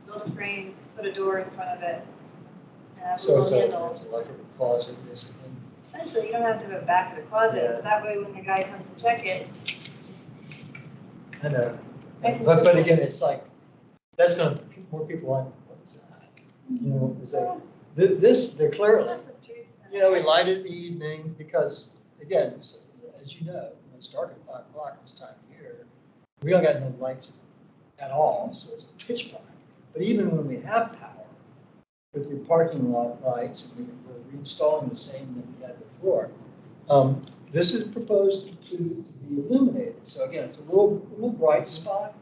build a frame, put a door in front of it, and have a So it's little handle. it's like a closet, basically. Essentially, you don't have to have it back of the closet, Yeah. but that way when the guy comes to check it, just I know. Nice and But simple. again, it's like, that's gonna, more people want, what is that? You know, it's like, this, they're clearly, that's the truth. we light it in the evening because, again, as you know, when it's dark at 5 o'clock this time of year, we don't got no lights at all, so it's pitch black. But even when we have power, with the parking lot lights, and we're reinstalling the same that we had before, this is proposed to be illuminated. So again, it's a little bright spot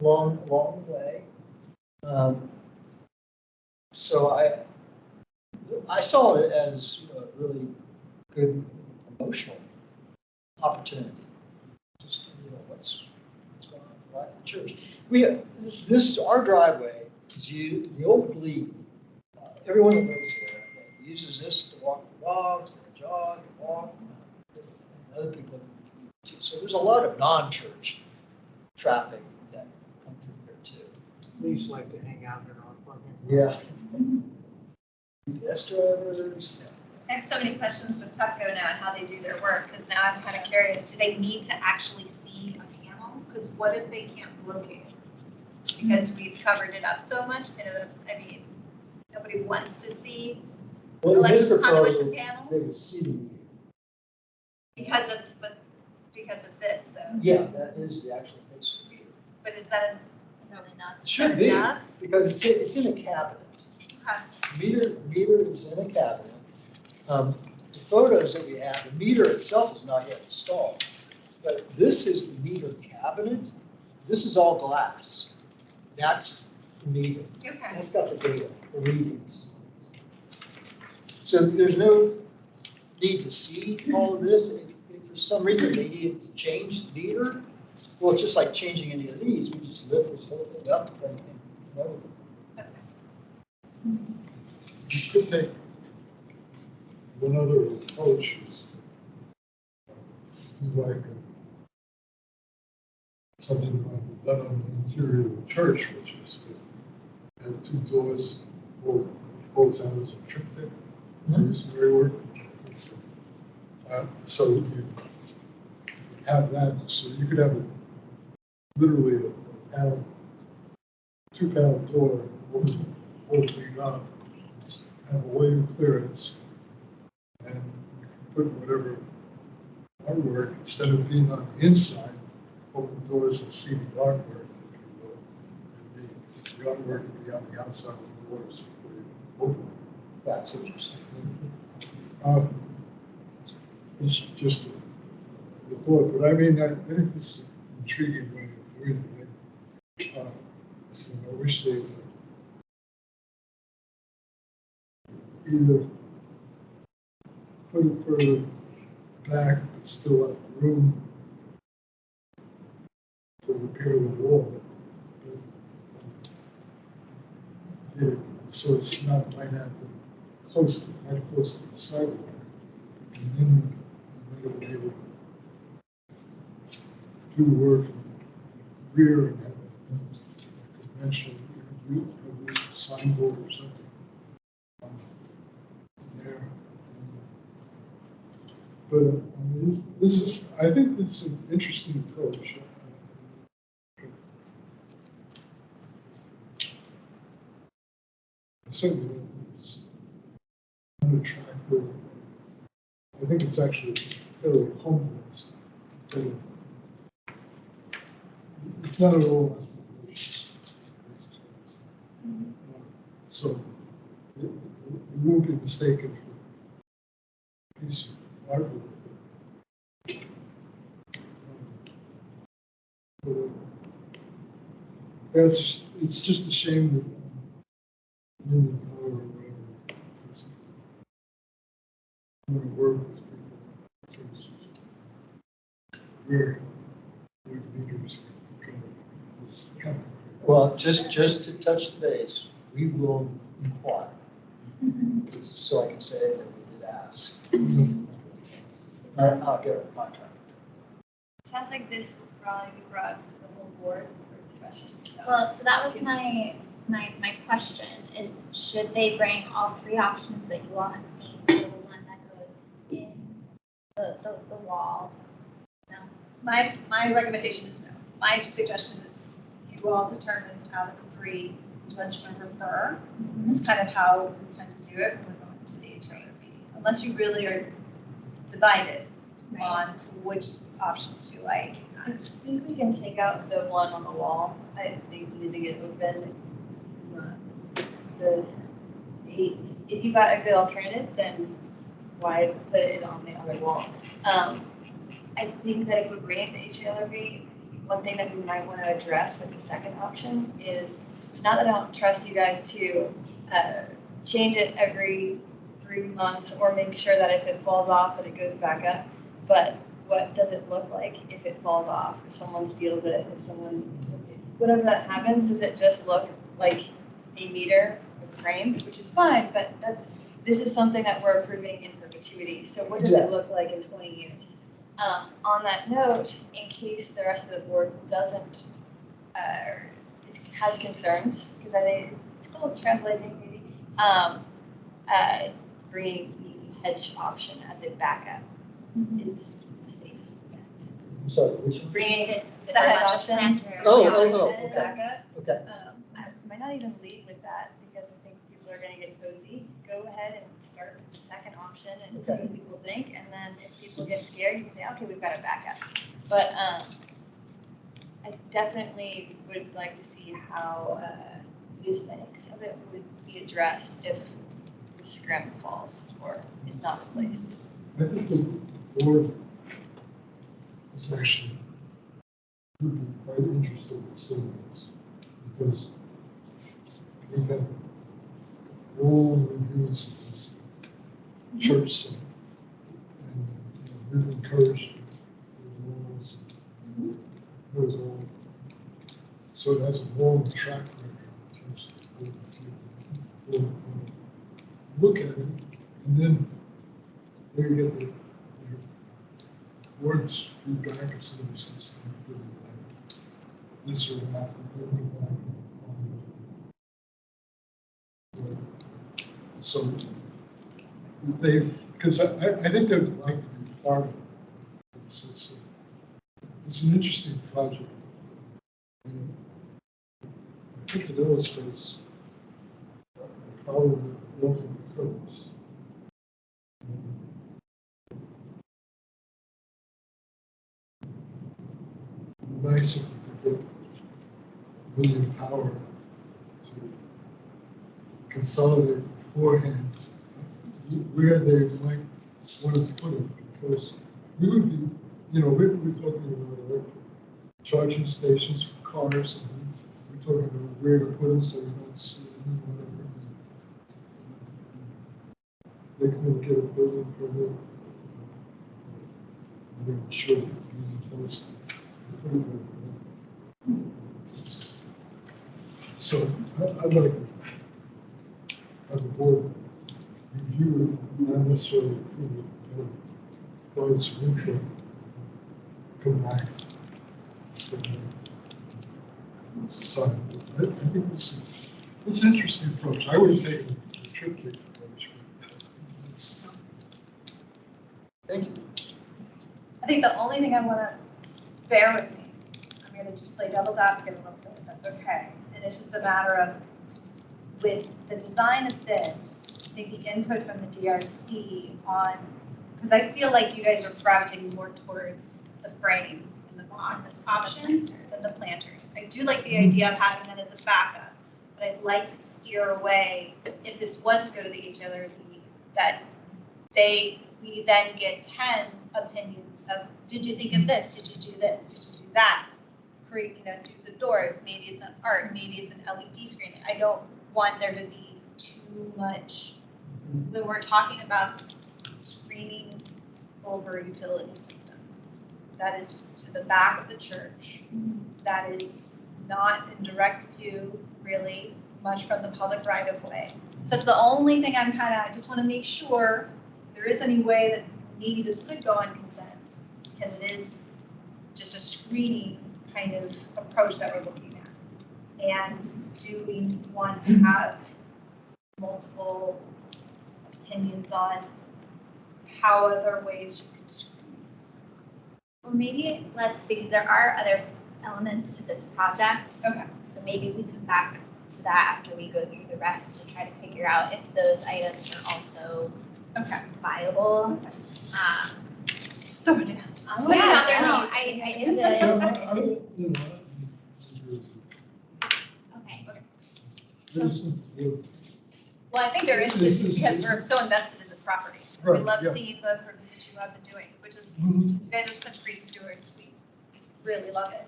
along the way. So I saw it as a really good promotional opportunity. Just what's going on with life at the church. Our driveway is the old lead. Everyone that lives there uses this to walk the dogs, and jog, and walk. And other people too. So there's a lot of non-church traffic that come through here too. Police like to hang out in our parking. Yeah. Yes, drivers. I have so many questions with Pepco now and how they do their work, because now I'm kind of curious, do they need to actually see a panel? Because what if they can't locate it? Because we've covered it up so much, and it's, nobody wants to see Well, in his electrical conduits proposal, and they panels would see. because of this though. Yeah, that is the actual fixed meter. But is that enough? It should be, Enough? because it's in a cabinet. Okay. Meter is in a cabinet. The photos that we have, the meter itself is not yet installed, but this is the meter cabinet. This is all glass. That's the meter. Okay. That's got the data, the readings. So there's no need to see all of this. If for some reason they needed to change the meter, well, it's just like changing any of these. We just lift this whole thing up and You could take one other approach is to do like something done on the interior of the church, which is to have 2 doors, both sides of triptych, masonry work. So that you have that, so you could have literally a panel, 2-panel door, both lead up, have a wave clearance, and you can put whatever artwork, instead of being on the inside, open doors and see the artwork, if you will. And the artwork would be on the outside of the doors before you open them. that's what you're saying. It's just a thought, but I mean, I think this is an intriguing way of doing it. I wish they either put it further back, but still have room to repair the wall. But, so it's not right at the close to the sidewalk. And then you might be able to do the work from the rear and have a conventional, a signboard or something there. But I mean, I think this is an interesting approach. I certainly don't think it's unattractive. I think it's actually fairly humble. It's not at all ostentatious. So it won't be mistaken for a piece of artwork. It's just a shame that Indian Power or whatever doesn't want to work with people in terms of where meters go. It's kind of Well, just to touch the base, we will inquire. So I can say that we did ask. I'll get a contract. Sounds like this will probably be brought to the whole board for discussion. Well, so that was my question is, should they bring all three options that you all have seen, so the one that goes in the wall? No. My recommendation is no. My suggestion is you all determine out of the three which ones you prefer. It's kind of how we tend to do it when we're going to the HALRB. Unless you really are divided on which options you like. I think we can take out the one on the wall. I think we need to get open. If you got a good alternative, then why put it on the other wall? I think that if we bring it to HALRB, one thing that we might want to address with the second option is, not that I don't trust you guys to change it every 3 months or make sure that if it falls off that it goes back up, but what does it look like if it falls off, if someone steals it, if someone, whatever that happens, does it just look like a meter with frame, which is fine, but this is something that we're approving in perpetuity. So what does it look like in 20 years? On that note, in case the rest of the board doesn't, has concerns, because I think it's cool translating maybe, bringing the hedge option as a backup is a safe bet. I'm sorry, which one? Bringing This the hedge option. planter. Okay. Backup. Okay. I might not even lead with that because I think people are going to get cozy. Go ahead and start with the second option and see what people think. And then if people get scared, you can say, okay, we've got a backup. But I definitely would like to see how the aesthetics of it would be addressed if the scrim falls or is not replaced. I think the board is actually would be quite interested in seeing this, because we've had long reviews of this church site, and we've encouraged the walls. Those all, so it has a long track record in terms of people look at it, and then they get the board's feedback or citizens really like this or that, so they, because I think they would like to be part of this. It's an interesting project. And I think it illustrates the problem that often occurs. Nice if we could get Indian Power to consolidate beforehand where they might want to put it, because we would be, we're talking about electric charging stations for cars, and we're talking about where to put them so you don't see them, whatever. they can get a building permit. I'm sure you can post. So I'd like to have the board review it, not necessarily approve it, but provide some input, come back. So I think this is an interesting approach. I would have taken the triptych approach. But it's, Thank you. I think the only thing I want to bear with me, I'm going to just play devil's advocate a little bit, if that's okay. And it's just a matter of, with the design of this, I think the input from the DRC on, because I feel like you guys are gravitating more towards the frame and the box option than the planters. I do like the idea of having that as a backup, but I'd like to steer away, if this was to go to the HLRB, that we then get 10 opinions of, did you think of this? Did you do this? Did you do that? Create, do the doors. Maybe it's an art. Maybe it's an LED screen. I don't want there to be too much when we're talking about screening over a utility system. That is to the back of the church. That is not in direct view, really, much from the public right of way. So that's the only thing I just want to make sure there is any way that maybe this could go on consent, because it is just a screening kind of approach that we're looking at. And do we want to have multiple opinions on how other ways you could screen? Well, maybe because there are other elements to this project. Okay. So maybe we come back to that after we go through the rest to try to figure out if those items are also viable. Just throwing it out. Yeah, okay. Well, I think they're interested because we're so invested in this property. We Right, love yeah. seeing the improvements that you have been doing, which is, Mhm. you guys are such great stewards. We really love it.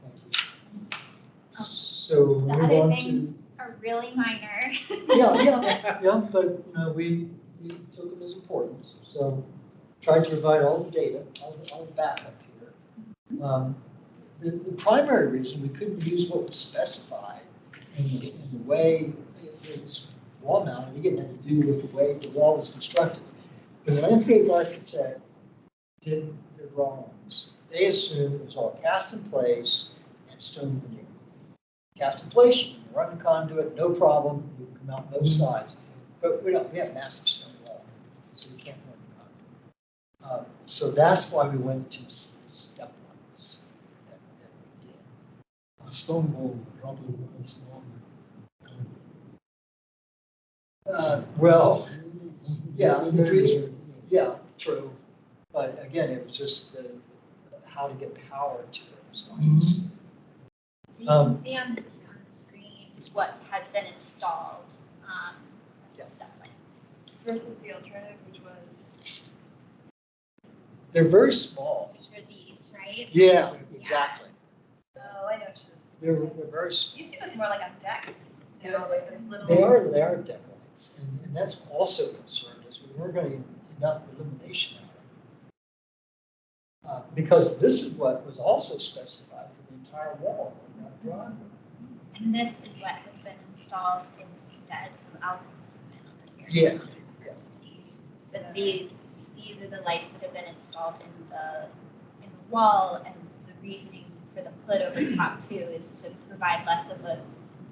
Thank you. So The move other on things to, are really minor. yeah, but we took them as important. So tried to provide all the data, all the backup here. The primary reason we couldn't use what was specified in the way it was wall mounted, again, had to do with the way the wall was constructed. The landscape architect did the drawings. They assumed it was all cast in place and stone veneer. Cast in place, you can run the conduit, no problem, you can come out both sides. But we have massive stone wall, so we can't run the conduit. So that's why we went to step ones that we did. A stone wall probably was longer. Well, yeah, Maybe. yeah, true. But again, it was just how to get power to those lines. So you can see on the screen what has been installed as the step lines. Versus the alternative, which was. They're very small. Which are these, right? Yeah, exactly. Oh, I know what you're saying. They're very small. You see those more like on decks, like those little. They are deck lights, and that's also concerned us. We weren't going to get enough illumination out of it. Because this is what was also specified for the entire wall in that driveway. And this is what has been installed instead, so I'll zoom in on it Yeah. here. To see. But these are the lights that have been installed in the wall, and the reasoning for the hood over top too is to provide less of a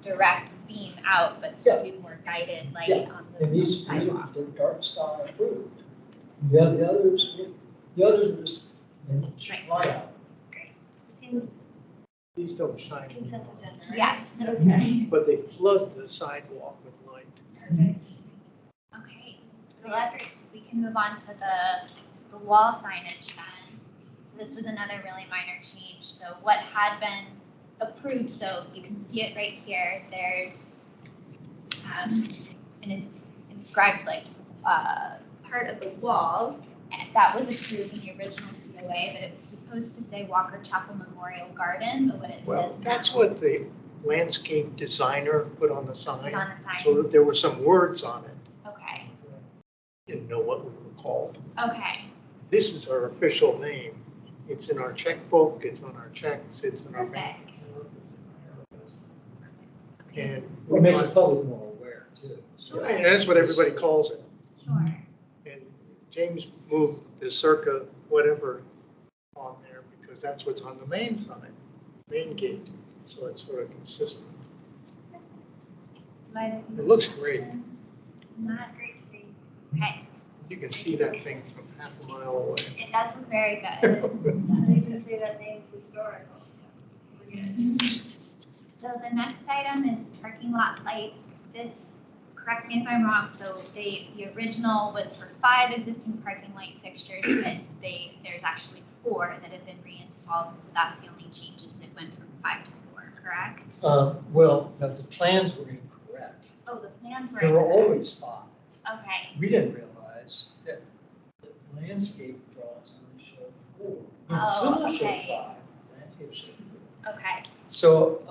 direct beam out, but to do more guided light on the And these sidewalk. are dark sky approved. Yeah, the others were just light out. Great. Seems These don't shine, Consent agenda, right? yes. Okay. but they flood the sidewalk with light. Perfect. Okay, so we can move on to the wall signage then. So this was another really minor change. So what had been approved, so you can see it right here, there's an inscribed part of the wall, and that was approved in the original COA, but it was supposed to say Walker Chapel Memorial Garden, but what it Well, says that's now, what the landscape designer put on the sign. on the sign. So that there were some words on it. Okay, didn't know what we were called. Okay, This is our official name. It's in our checkbook, it's on our checks, it's in our bank. perfect. And It makes the public more aware too. Sure. and that's what everybody calls it. Sure. And James moved the circa whatever on there because that's what's on the main sign, main gate. So it's sort of consistent. Do I have any It looks great. questions? Not great to me. Okay, You can see that thing from half a mile away. it does look very good. I was gonna say that name's historical. We're good. So the next item is parking lot lights. This, correct me if I'm wrong, so the original was for 5 existing parking light fixtures, but there's actually 4 that have been reinstalled, and so that's the only changes. It went from 5 to 4, correct? Well, no, the plans were incorrect. Oh, the plans were. There were incorrect. always 5. Okay, We didn't realize that the landscape drawings only showed 4. Oh, Civil showed okay. 5, landscape showed 4. okay, So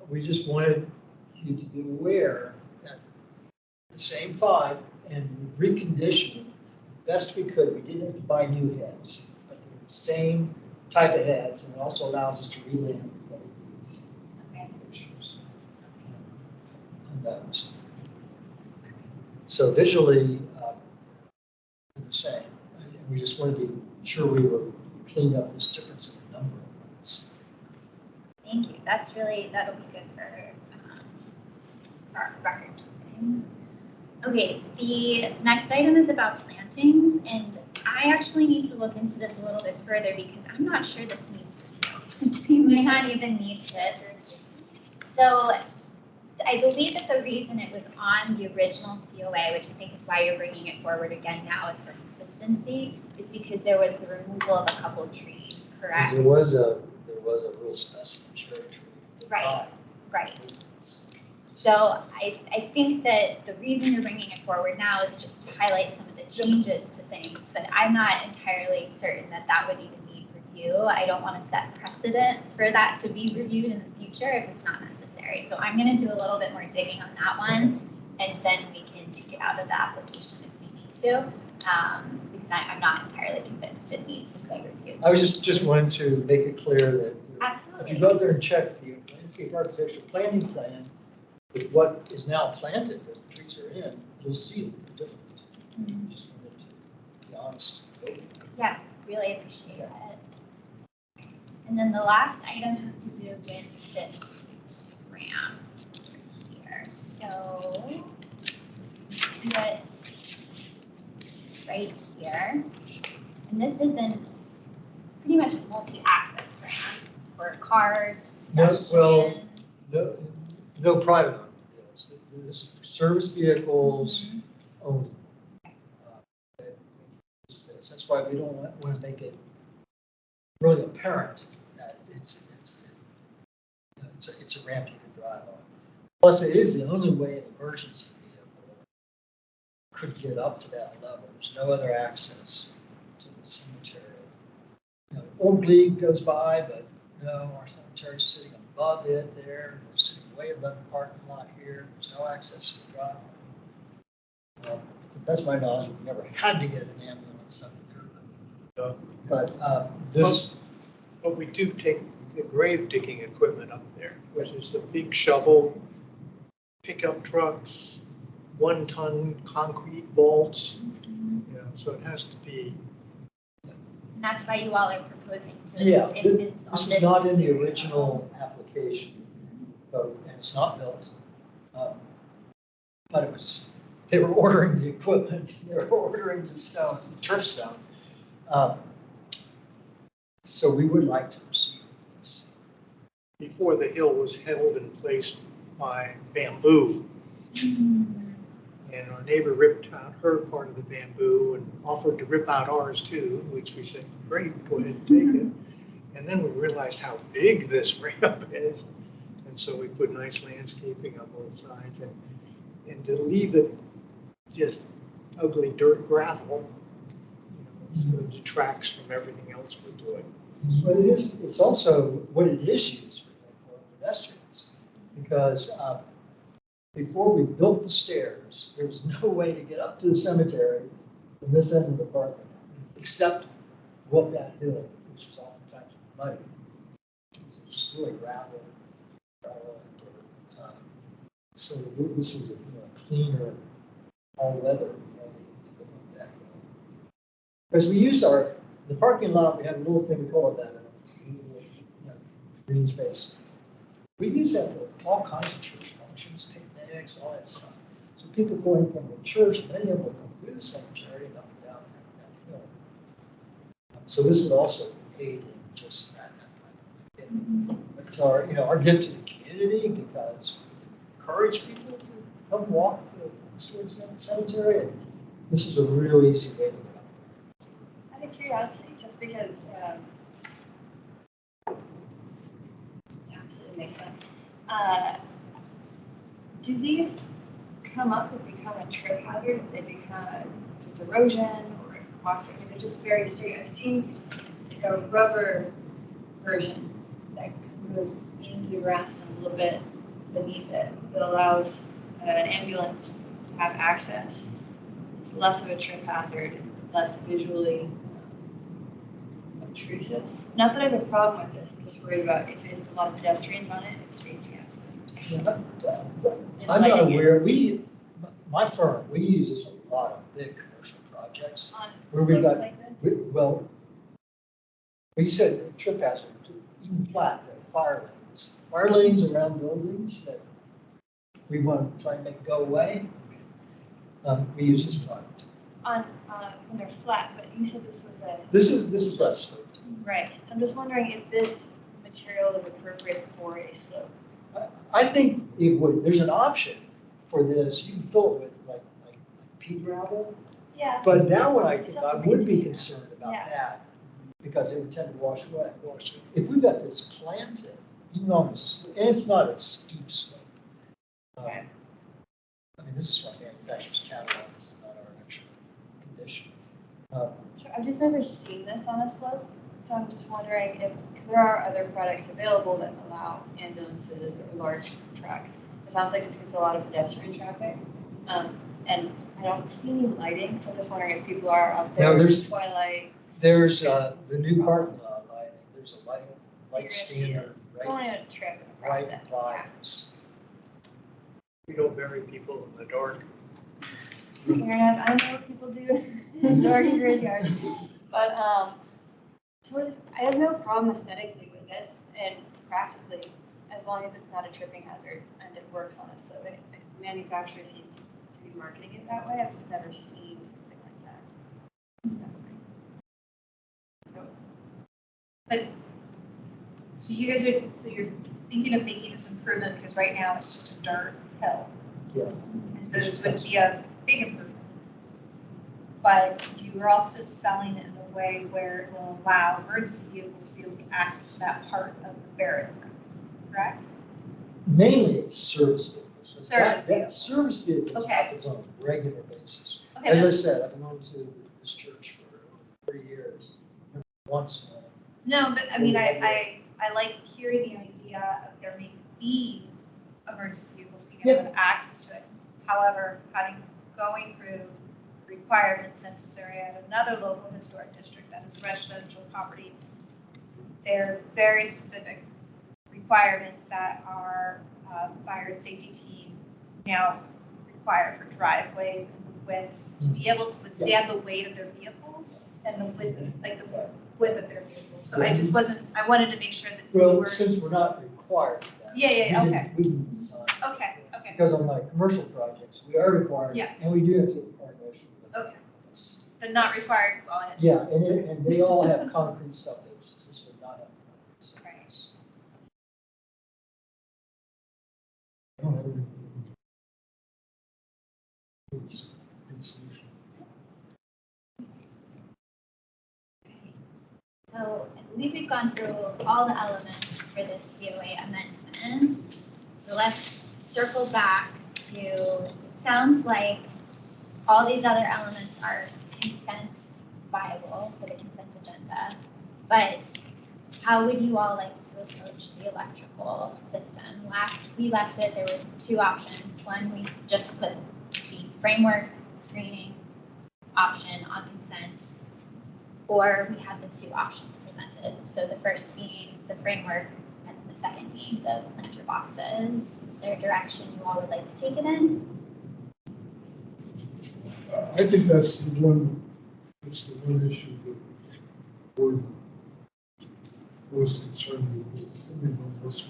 we just wanted you to be aware that the same 5, and we reconditioned them best we could. We didn't have to buy new heads, but they're the same type of heads, and it also allows us to relamp LEDs okay. fixtures on those. So visually, they're the same. And we just wanted to be sure we were cleaning up this difference in the number of lights. Thank you. That'll be good for our record keeping. Okay, the next item is about plantings, and I actually need to look into this a little bit further because I'm not sure this needs review. So you may not even need to. So I believe that the reason it was on the original COA, which I think is why you're bringing it forward again now is for consistency, is because there was the removal of a couple of trees, correct? There was a real specimen cherry tree. Right. Right. So I think that the reason you're bringing it forward now is just to highlight some of the changes to things, but I'm not entirely certain that that would even need review. I don't want to set precedent for that to be reviewed in the future if it's not necessary. So I'm going to do a little bit more digging on that one, and then we can take it out of the application if we need to, because I'm not entirely convinced it needs to be reviewed. I was just wanting to make it clear that if you Absolutely. go out there and check the landscape architecture planting plan with what is now planted, as the trees are in, you'll see the difference. Just wanted to be honest. Yeah, really appreciate it. And then the last item has to do with this ramp here. So see it right here. And this isn't pretty much a multi-access ramp for cars, No, well, pedestrians. No private automobiles. This is for service vehicles Mhm. only. That's why we don't want to make it really apparent that it's a ramp you can drive on. Plus, it is the only way an emergency vehicle could get up to that level. There's no other access to the cemetery. Old League goes by, but no, our cemetery's sitting above it there. We're sitting way above the parking lot here. There's no access to the driveway. To the best of my knowledge, we've never had to get an ambulance up there. But this, But we do take the grave digging equipment up there, which is a big shovel, pickup trucks, 1-ton concrete bolts, so it has to be. And that's why you all are proposing to yeah, install this this was not in the material. original application, and it's not built. But it was, they were ordering the equipment, they were ordering the stone, turf stone. So we would like to proceed with this. Before the hill was held in place by bamboo, and our neighbor ripped out her part of the bamboo and offered to rip out ours too, which we said, great, go ahead and take it. And then we realized how big this ramp is, and so we put nice landscaping on both sides, and to leave it just ugly dirt gravel, sort of detracts from everything else we're doing. But it's also what it is used for pedestrians, because before we built the stairs, there was no way to get up to the cemetery from this end of the park, except go up that hill, which is oftentimes muddy. It's just really gravel. So this is a cleaner, all-weather. Because we use the parking lot, we have a little thing, we call it that, green space. We use that for all kinds of church functions, picnics, all that stuff. So people going from the church, many of them will come through the cemetery and up and down that hill. So this would also aid in just that kind of thing. It's our gift to the community because we encourage people to come walk through the cemetery. And this is a real easy way to go. Out of curiosity, just because, Yeah, absolutely makes sense. Do these come up or become a trip hazard? They become, if it's erosion or rocks, they're just very sturdy. I've seen a rubber version that goes into the grass and a little bit beneath it that allows an ambulance to have access. It's less of a trip hazard, less visually obtrusive. Not that I have a problem with this, I'm just worried about if it's a lot of pedestrians on it, it's safety aspect. I'm not aware, my firm, we use this a lot of big commercial projects. On Where we slopes got- like this? Well, you said trip hazard, even flat, there are fire lanes around buildings that we want to try and make go away. We use this product. On, when they're flat, but you said this was a. This is less sloped. Right, so I'm just wondering if this material is appropriate for a slope. I think it would, there's an option for this, you can fill it with like pea gravel, Yeah. but that one I think Still have I to would be maintain it. concerned about Yeah. that, because it would tend to wash away. If we got this planted, even on the, and it's not a steep slope. Right. I mean, this is from manufacturer's catalog, this is not our actual condition. Sure, I've just never seen this on a slope, so I'm just wondering if, because there are other products available that allow ambulances or large trucks. It sounds like this gets a lot of pedestrian traffic, and I don't see any lighting, so I'm just wondering if people are out there No, in there's- twilight. There's the new parking lot lighting, there's a light You're gonna see standard, It's right, only a trip in the right process. vibes. We don't bury people in the dark. Fair enough. I know what people do in dark and graveyard, but I have no problem aesthetically with it and practically, as long as it's not a tripping hazard and it works on us. So the manufacturer seems to be marketing it that way. I've just never seen something like that. So, so you guys so you're thinking of making this improvement because right now it's just a dirt hill. Yeah. And so this would be a big improvement. But you are also selling it in a way where it will allow emergency vehicles to be able to access that part of the burial ground, correct? Mainly it's service vehicles. Service That vehicles. Service vehicles Okay. happens on a regular basis. Okay, As I that's, said, I've been going to this church for 3 years. Once in a while. no, but I mean, I like hearing the idea of there may be emergency vehicles being able to have access to it. However, going through requirements necessary at another local historic district that is residential property, there are very specific requirements that our fire and safety team now require for driveways and the widths to be able to withstand the weight of their vehicles and the width, like the width of their vehicles. So I just I wanted to make sure that we Well, were, since we're not required for that. Yeah, we okay. didn't- We didn't design. it. okay. Because on my commercial projects, we are required. Yeah. And we do have to get permission. Okay. The not required is all I had. Yeah, and they all have concrete sub bases. This would not have. concrete sub Right. bases. I don't have anything. It's a solution. So I believe we've gone through all the elements for this COA amendment. So let's circle back to, it sounds like all these other elements are consent viable for the consent agenda, but how would you all like to approach the electrical system? Last we left it, there were two options. One, we just put the framework screening option on consent, or we have the two options presented. So the first being the framework and the second being the planter boxes. Is there a direction you all would like to take it in? I think that's the one issue that the board was concerned with. Everyone was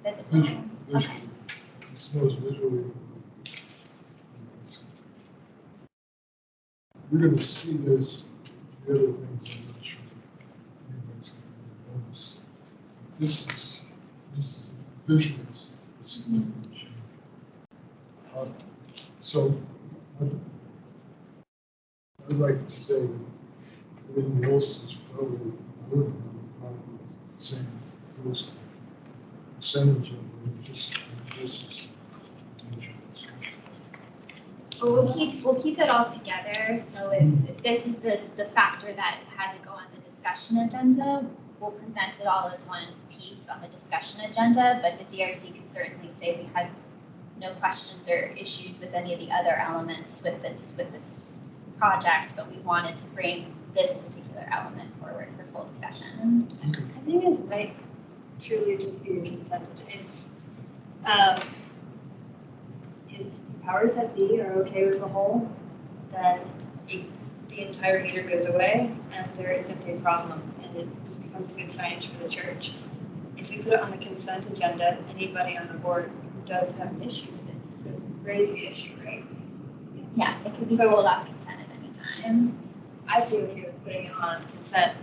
Visible. visually. It's most visually. We're going to see this, the other things I'm not sure anybody's going to notice. This is visually a significant change. So I'd like to say that everything else is probably the same percentage of it, just this is major discussion. Well, we'll keep it all together. So if this is the factor that has it go on the discussion agenda, we'll present it all as one piece on the discussion agenda. But the DRC can certainly say we had no questions or issues with any of the other elements with this project, but we wanted to bring this particular element forward for full discussion. I think this might truly just be a consent. If powers that be are okay with the whole, then the entire meter goes away and there isn't a problem and it becomes good signage for the church. If we put it on the consent agenda, anybody on the board who does have an issue with it could raise the issue, right? Yeah, it could be pulled off consent at any time. I'd be okay with putting it on consent,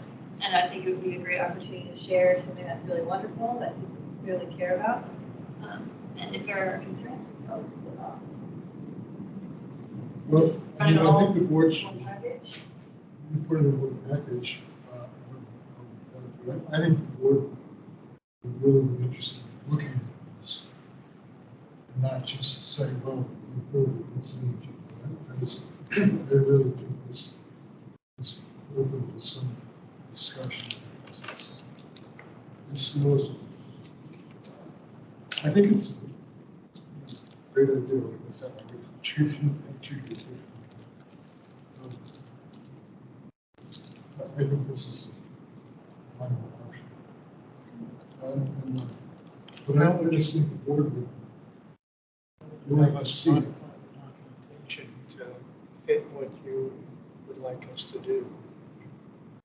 and I think it would be a great opportunity to share something that's really wonderful that people really care about. And if there are concerns, we probably put it off. Well, Just I run it all think the board should one package. put it in one package. I think the board would really be interested in looking at this, and not just say, well, we approve it, it's I really think this is open to some discussion. This was, I think it's a great idea, like I said, I would treat it differently. I think this is a final option. But I just think the board would like to see it. Documentation to fit what you would like us to do.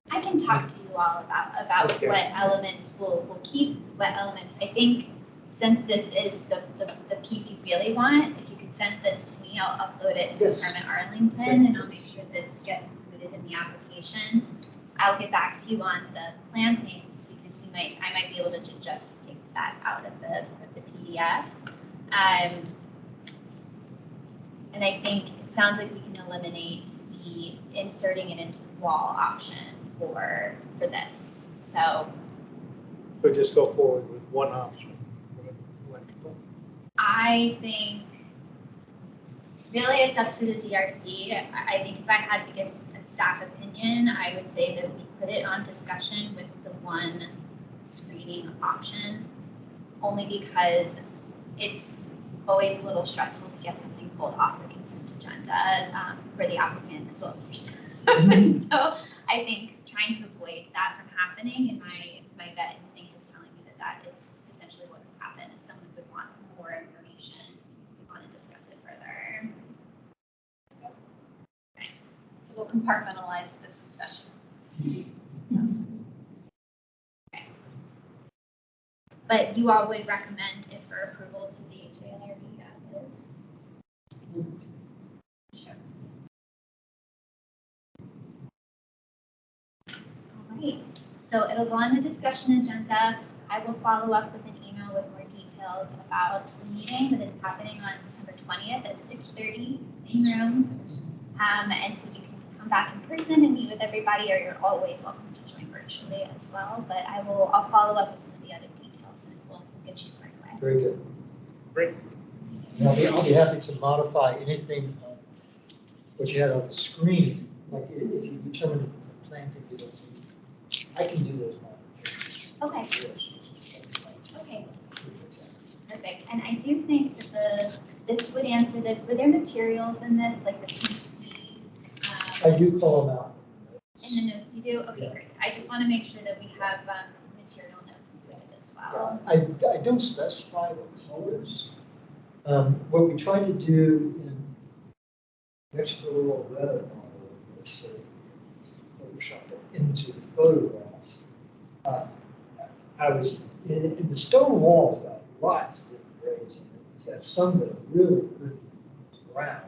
I can talk to you all about Okay. what elements we'll keep, what elements. I think since this is the piece you really want, if you could send this to me, I'll upload it into Yes. Permit Arlington and I'll make sure this gets included in the application. I'll get back to you on the plantings because I might be able to just take that out of the PDF. And I think it sounds like we can eliminate the inserting it into the wall option for this. So So just go forward with one option, electrical. I think really it's up to the DRC. I think if I had to give a staff opinion, I would say that we put it on discussion with the one screening option, only because it's always a little stressful to get something pulled off the consent agenda for the applicant as well as for staff. So I think trying to avoid that from happening, and my gut instinct is telling me that is potentially what could happen if someone would want more information, would want to discuss it further. Okay. So we'll compartmentalize this discussion. Okay. But you all would recommend it for approval to the HALRB as is? Sure. All right, so it'll go on the discussion agenda. I will follow up with an email with more details about the meeting that is happening on December 20th at 6:30, same room. And so you can come back in person and meet with everybody, or you're always welcome to join virtually as well. But I'll follow up with some of the other details and we'll get you squared away. Very good. Great. And I'll be happy to modify anything, what you had on the screen, like if you determine the planting, I can do those modifications. Okay. Okay, perfect. And I do think that this would answer this. Were there materials in this, like the PC I do call them out. In the notes you do? Okay, Yeah. great. I just want to make sure that we have material notes included as well. I don't specify the colors. What we try to do in next to the little letter model is Photoshop it into the photographs. I was in the stone walls, got lots of different grays in it. It's got some that are really good brown.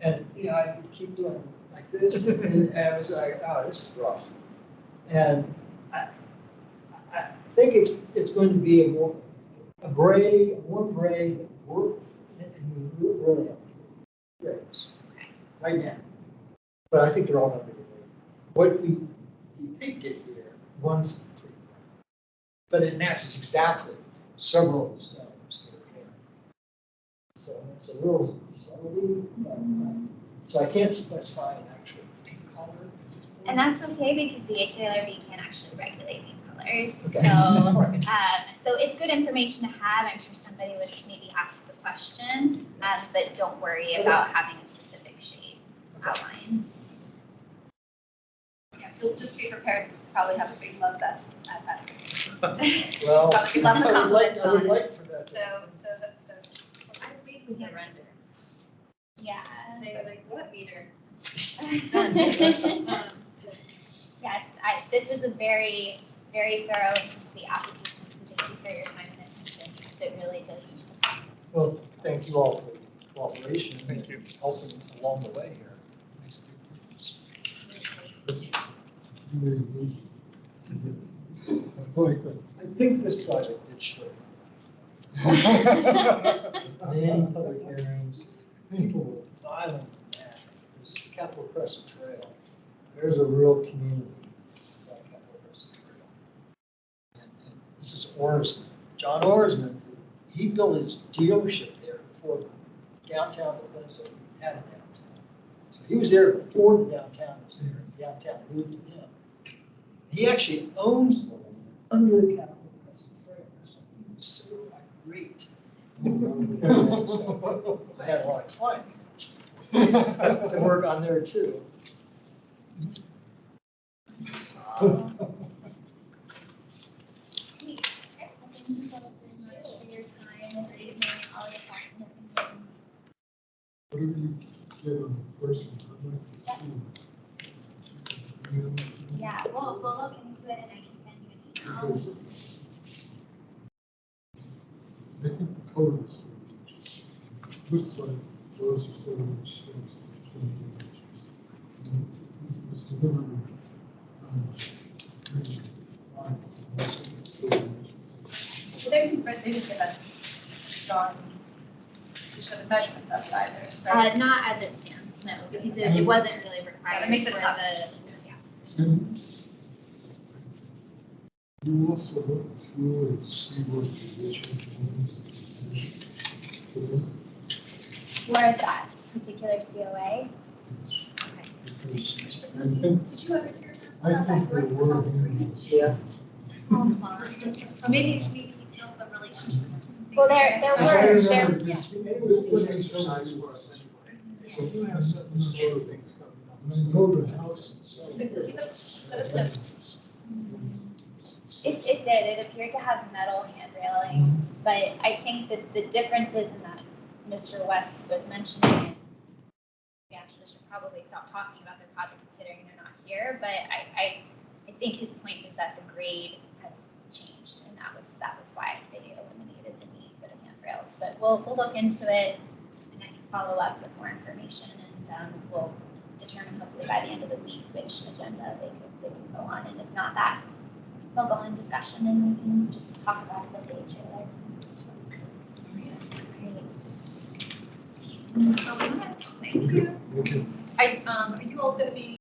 And, you know, I could keep doing like this, and I was like, oh, this is rough. And I think it's going to be a warm gray that work, and we really have grays right now. But I think they're all going to be gray. What we depicted here, one's pretty brown, but it matches exactly several of the stones that are here. So it's a little subtlety, so I can't specify an actual paint color. And that's okay because the HALRB can't actually regulate paint colors. Okay. So it's good information to have. I'm sure somebody would maybe ask the question, but don't worry about having a specific shade outlined. Yeah, you'll just be prepared to probably have a big love fest at that. Well, Probably get lots of compliments I would on it. like for that. So I think we can render. Yeah. They were like, what meter? Yes, this is a very, very thorough and complete application, so thank you for your time and attention, because it really does make the process. Well, thank you all for the cooperation. Thank you. And helping along the way here. Makes a big difference. I think this project did show. Many public hearings, people were violent and mad. This is the Capitol Crescent Trail. There's a real community on Capitol Crescent Trail. And this is Orsman. John Orsman, he built his dealership there before downtown Bethesda had a downtown. So he was there before the downtown was there, and downtown moved to him. He actually owns the land under the Capitol Crescent Trail, so he was so irate. So I had a lot of climbing to work on there too. Great. Okay, well, thank you so very much for your time and for evening, all your thoughts and opinions. Whatever you get on the first one, I'd like to see. Yeah, we'll look into it and I can send you an email. Because I think the code is, looks like those are 7-inch stakes, 20 inches. And this was delivered, lines, most of it's 7 inches. Well, they didn't give us drawings to show the measurements of it either, right? Not as it stands, no, because it wasn't really required. that makes it for tough. Yeah. And you also look through and see what position Where that particular COA? because I think, Did you ever hear I about think that? there were hints. Yeah. Oh, sorry. Or maybe we build the relationship. Well, there So I were, remember yeah. this was an exercise for us anyway. So you have some sort of things coming up. When I go to the house and sell. Let us know. It did, it appeared to have metal handrailings, but I think that the differences in that Mr. West was mentioning, and we actually should probably stop talking about their project considering they're not here, but I think his point was that the grade has changed, and that was why they eliminated the need for the handrails. But we'll look into it, and I can follow up with more information, and we'll determine hopefully by the end of the week which agenda they could go on, and if not that, they'll go in discussion and we can just talk about it with the HALRB. So much, thank you. Okay. Are you all gonna be